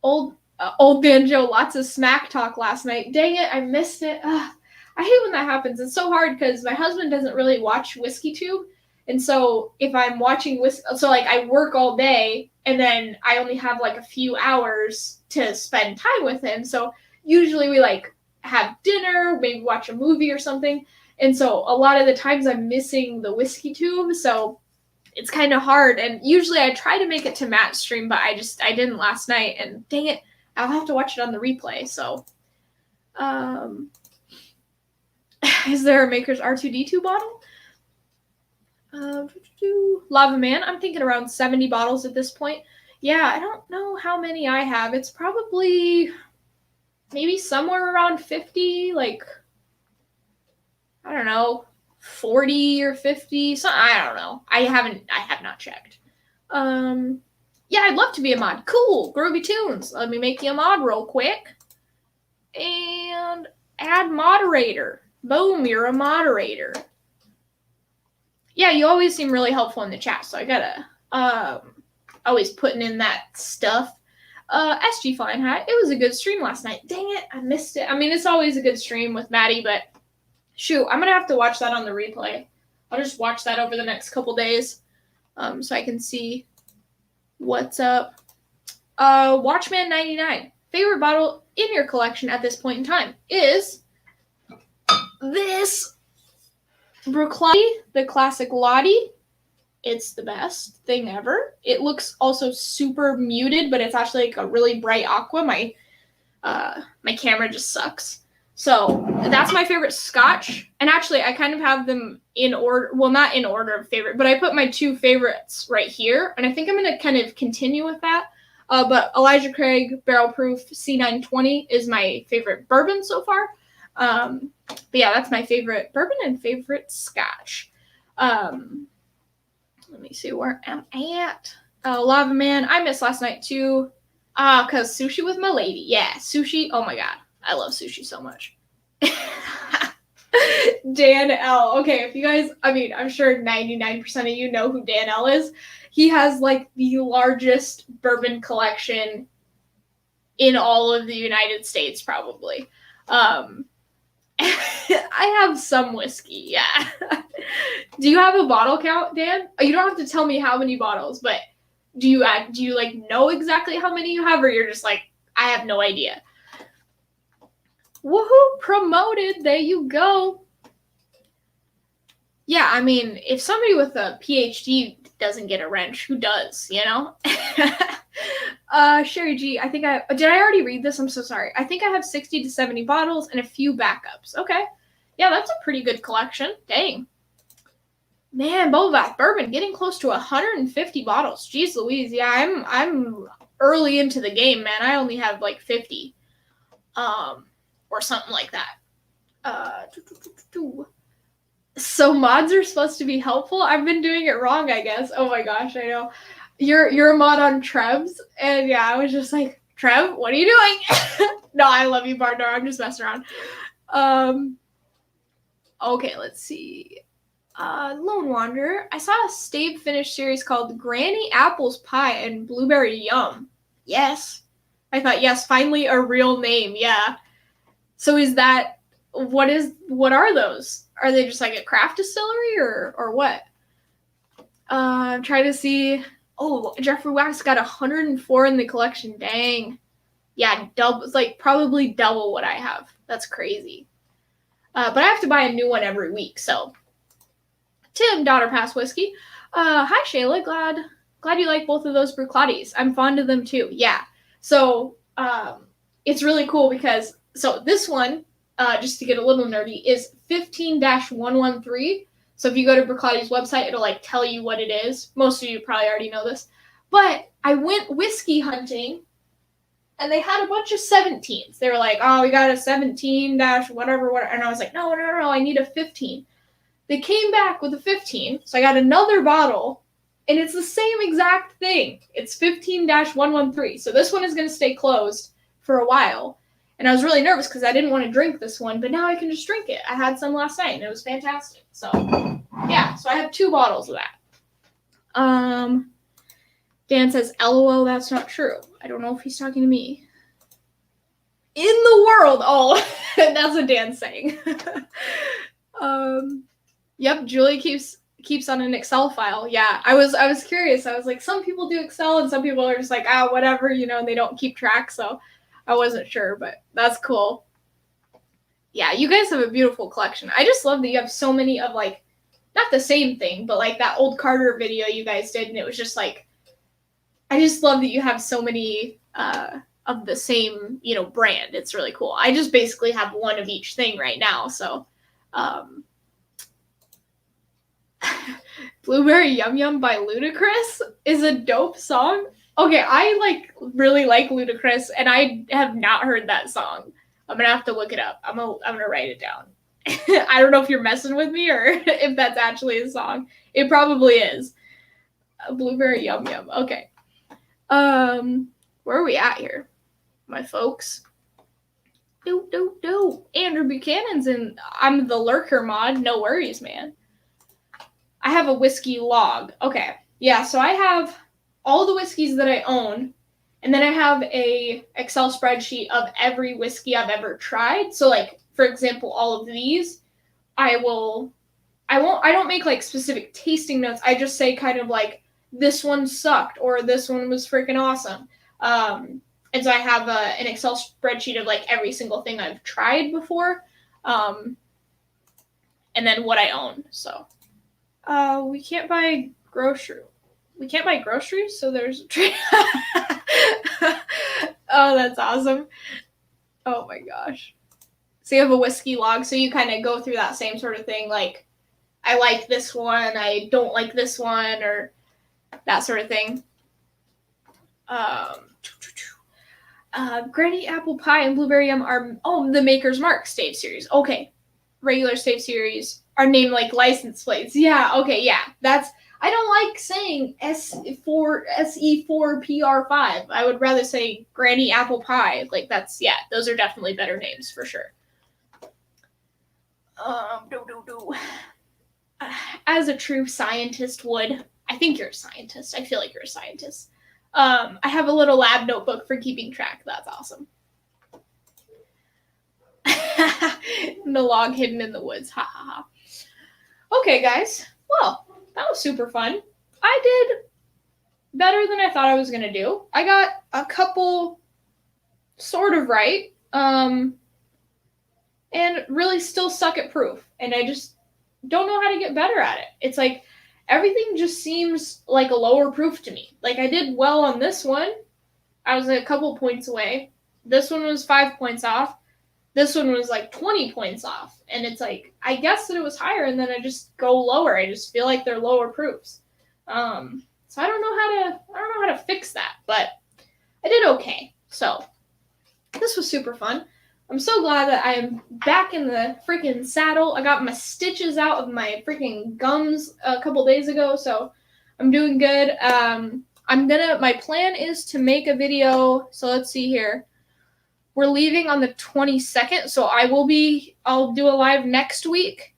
Old Banjo, lots of smack talk last night. Dang it, I missed it. I hate when that happens. It's so hard because my husband doesn't really watch Whiskey Tube. And so if I'm watching I work all day and then I only have like a few hours to spend time with him. So usually we like have dinner, maybe watch a movie or something. And so a lot of the times I'm missing the Whiskey Tube. So it's kind of hard. And usually I try to make it to Matt's stream, but I didn't last night. And dang it, I'll have to watch it on the replay. So, is there a Maker's R2D2 bottle? Lava Man. I'm thinking around 70 bottles at this point. Yeah, I don't know how many I have. It's probably maybe somewhere around 50, like, I don't know, 40 or 50. So I don't know. I have not checked. Yeah, I'd love to be a mod. Cool. Groovy Tunes. Let me make you a mod real quick. And add moderator. Boom, you're a moderator. Yeah, you always seem really helpful in the chat, so I gotta always putting in that stuff. SG Flying Hat. It was a good stream last night. Dang it, I missed it. I mean, it's always a good stream with Maddie, but shoot, I'm gonna have to watch that on the replay. I'll just watch that over the next couple days, so I can see what's up. Watchman 99. Favorite bottle in your collection at this point in time is this Bruichladdich, the classic Lottie. It's the best thing ever. It looks also super muted, but it's actually like a really bright aqua. My camera just sucks. So that's my favorite Scotch. And actually, I kind of have them in order. Well, not in order of favorite, but I put my 2 favorites right here. And I think I'm going to kind of continue with that. But Elijah Craig Barrel Proof C920 is my favorite bourbon so far. But yeah, that's my favorite bourbon and favorite Scotch. Let me see, where am I at? Lava Man. I missed last night too. Because sushi with my lady. Yeah, sushi. Oh my god. I love sushi so much. Dan L. Okay, if you guys, I mean, I'm sure 99% of you know who Dan L is. He has like the largest bourbon collection in all of the United States, probably. I have some whiskey, yeah. Do you have a bottle count, Dan? You don't have to tell me how many bottles, but do you like know exactly how many you have, or you're just like, I have no idea? Woohoo! Promoted. There you go. Yeah, I mean, if somebody with a PhD doesn't get a wrench, who does? You know. Sherry G, I think did I already read this? I'm so sorry. I think I have 60 to 70 bottles and a few backups. Okay. Yeah, that's a pretty good collection. Dang. Man, Boba Bath Bourbon getting close to 150 bottles. Jeez Louise. Yeah, I'm early into the game, man. I only have like 50. Or something like that. So mods are supposed to be helpful? I've been doing it wrong, I guess. Oh my gosh, I know. You're a mod on Trev's, and yeah, I was just like, Trev, what are you doing? No, I love you, Bardar. I'm just messing around. Okay, let's see. Lone Wanderer. I saw a stave finish series called Granny Apple's Pie and Blueberry Yum. Yes. I thought, yes, finally a real name. Yeah. So is that what are those? Are they just like a craft distillery or what? I'm trying to see. Oh, Jeffrey Wax got 104 in the collection. Dang. Yeah, probably double what I have. That's crazy. But I have to buy a new one every week, so. Tim, Daughter Pass Whiskey. Hi Shayla, glad you like both of those Bruichladdis. I'm fond of them too. Yeah. So it's really cool because this one, just to get a little nerdy, is 15-113. So if you go to Bruichladdis' website, it'll like tell you what it is. Most of you probably already know this. But I went whiskey hunting and they had a bunch of 17s. They were like, oh, we got a 17 whatever. And I was like, no, I need a 15. They came back with a 15, so I got another bottle, and it's the same exact thing. It's 15-113. So this one is going to stay closed for a while. And I was really nervous because I didn't want to drink this one, but now I can just drink it. I had some last night, and it was fantastic. So, yeah, so I have 2 bottles of that. Dan says, LOL, that's not true. I don't know if he's talking to me. In the world! Oh, that's what Dan's saying. Yep, Julie keeps on an Excel file. Yeah, I was curious. I was like, some people do Excel and some people are just like, whatever, and they don't keep track. So I wasn't sure, but that's cool. Yeah, you guys have a beautiful collection. I just love that you have so many of like, not the same thing, but like that old Carter video you guys did. And it was just like, I just love that you have so many of the same, brand. It's really cool. I just basically have one of each thing right now. So, Blueberry Yum Yum by Ludacris is a dope song. Okay, I really like Ludacris, and I have not heard that song. I'm gonna have to look it up. I'm gonna write it down. I don't know if you're messing with me or if that's actually a song. It probably is. Blueberry Yum Yum. Okay. Where are we at here, my folks? Andrew Buchanan's in. I'm the lurker mod. No worries, man. I have a whiskey log. Okay. Yeah, so I have all the whiskeys that I own, and then I have a Excel spreadsheet of every whiskey I've ever tried. So like, for example, all of these, I don't make like specific tasting notes. I just say kind of like, this one sucked or this one was freaking awesome. And so I have an Excel spreadsheet of like every single thing I've tried before. And then what I own. So we can't buy groceries, so there's a trade. Oh, that's awesome. Oh my gosh. So you have a whiskey log, so you kind of go through that same sort of thing, like, I like this one, I don't like this one, or that sort of thing. Granny Apple Pie and Blueberry Yum are, the Maker's Mark stave series. Okay. Regular stave series are named like license plates. Yeah, okay, yeah. I don't like saying SE4PR5. I would rather say Granny Apple Pie. Like those are definitely better names for sure. As a true scientist would. I think you're a scientist. I feel like you're a scientist. I have a little lab notebook for keeping track. That's awesome. The log hidden in the woods. Ha ha ha. Okay, guys. Well, that was super fun. I did better than I thought I was going to do. I got a couple sort of right. and really still suck at proof. And I just don't know how to get better at it. It's like everything just seems like a lower proof to me. Like I did well on this one. I was a couple points away. This one was 5 points off. This one was like 20 points off. And it's like, I guess that it was higher and then I just go lower. I just feel like they're lower proofs. So I don't know how to fix that, but I did okay. So this was super fun. I'm so glad that I am back in the freaking saddle. I got my stitches out of my freaking gums a couple days ago, so I'm doing good. My plan is to make a video, so let's see here. We're leaving on the 22nd, so I'll do a live next week.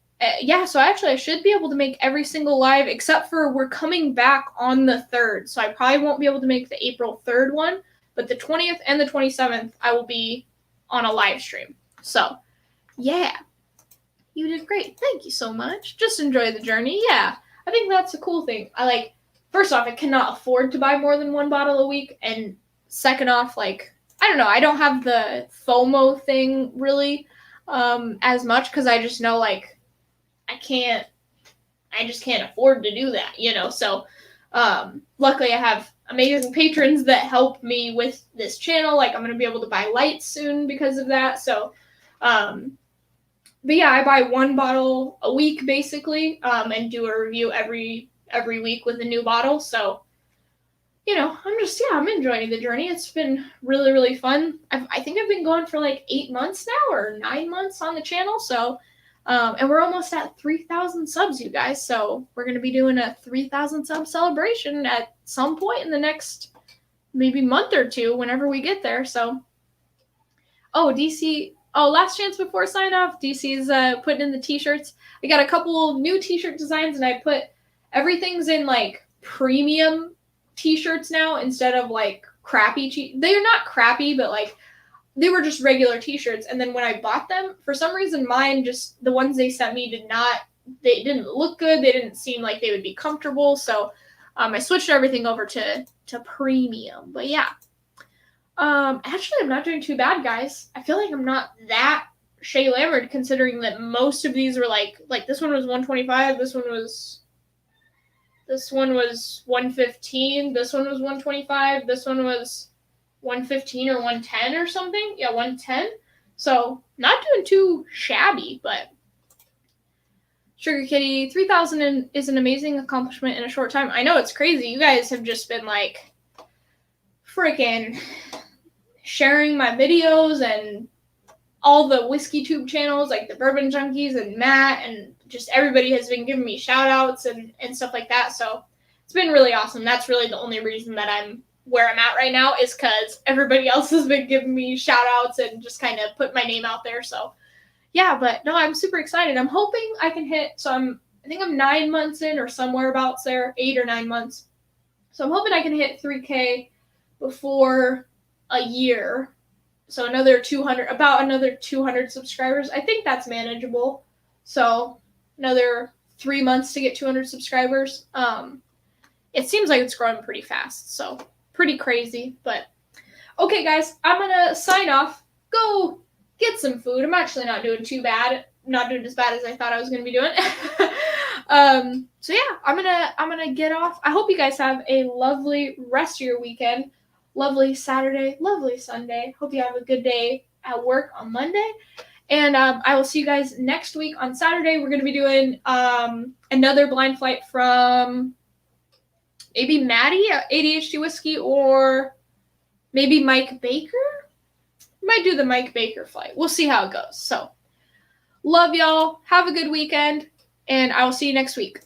So actually I should be able to make every single live except for we're coming back on the 3rd, so I probably won't be able to make the April 3rd one, but the 20th and the 27th I will be on a live stream. So, yeah. You did great. Thank you so much. Just enjoy the journey. Yeah. I think that's a cool thing. First off, I cannot afford to buy more than one bottle a week. And second off, I don't know. I don't have the FOMO thing really as much because I just know, I just can't afford to do that, So, luckily I have amazing patrons that help me with this channel. I'm going to be able to buy lights soon because of that. So, but yeah, I buy one bottle a week basically, and do a review every week with a new bottle. So, I'm enjoying the journey. It's been really, really fun. I think I've been going for 8 months now or 9 months on the channel. So, and we're almost at 3,000 subs, you guys. So we're going to be doing a 3,000 sub celebration at some point in the next maybe month or two, whenever we get there. So, DC. Last chance before sign off. DC's putting in the t-shirts. I got a couple new t-shirt designs, and I put everything's in premium t-shirts now instead of crappy. They're not crappy, but they were just regular t-shirts. And then when I bought them, for some reason, mine just, the ones they sent me they didn't look good. They didn't seem like they would be comfortable. So I switched everything over to premium. But yeah. Actually, I'm not doing too bad, guys. I feel like I'm not that Shay Lambert, considering that most of these were this one was 125, this one was 115, this one was 125, this one was 115 or 110 or something. Yeah, 110. So not doing too shabby, but Sugar Kitty 3,000 is an amazing accomplishment in a short time. I know, it's crazy. You guys have just been freaking sharing my videos and all the whiskey tube channels, the Bourbon Junkies and Matt, and just everybody has been giving me shout outs and stuff like that. So it's been really awesome. That's really the only reason that I'm where I'm at right now, is because everybody else has been giving me shout outs and just kind of put my name out there. So yeah, but no, I'm super excited. I'm hoping I can hit, I think I'm 9 months in or somewhere abouts there, 8 or 9 months. So I'm hoping I can hit 3K before a year. So another 200 subscribers. I think that's manageable. So another 3 months to get 200 subscribers. It seems like it's growing pretty fast. So pretty crazy, but okay, guys, I'm gonna sign off. Go get some food. I'm actually not doing too bad. Not doing as bad as I thought I was gonna be doing. So yeah, I'm gonna get off. I hope you guys have a lovely rest of your weekend. Lovely Saturday, lovely Sunday. Hope you have a good day at work on Monday. And I will see you guys next week on Saturday. We're going to be doing another blind flight from maybe Maddie at ADHD Whiskey, or maybe Mike Baker. Might do the Mike Baker flight. We'll see how it goes. So, love y'all. Have a good weekend. And I will see you next week.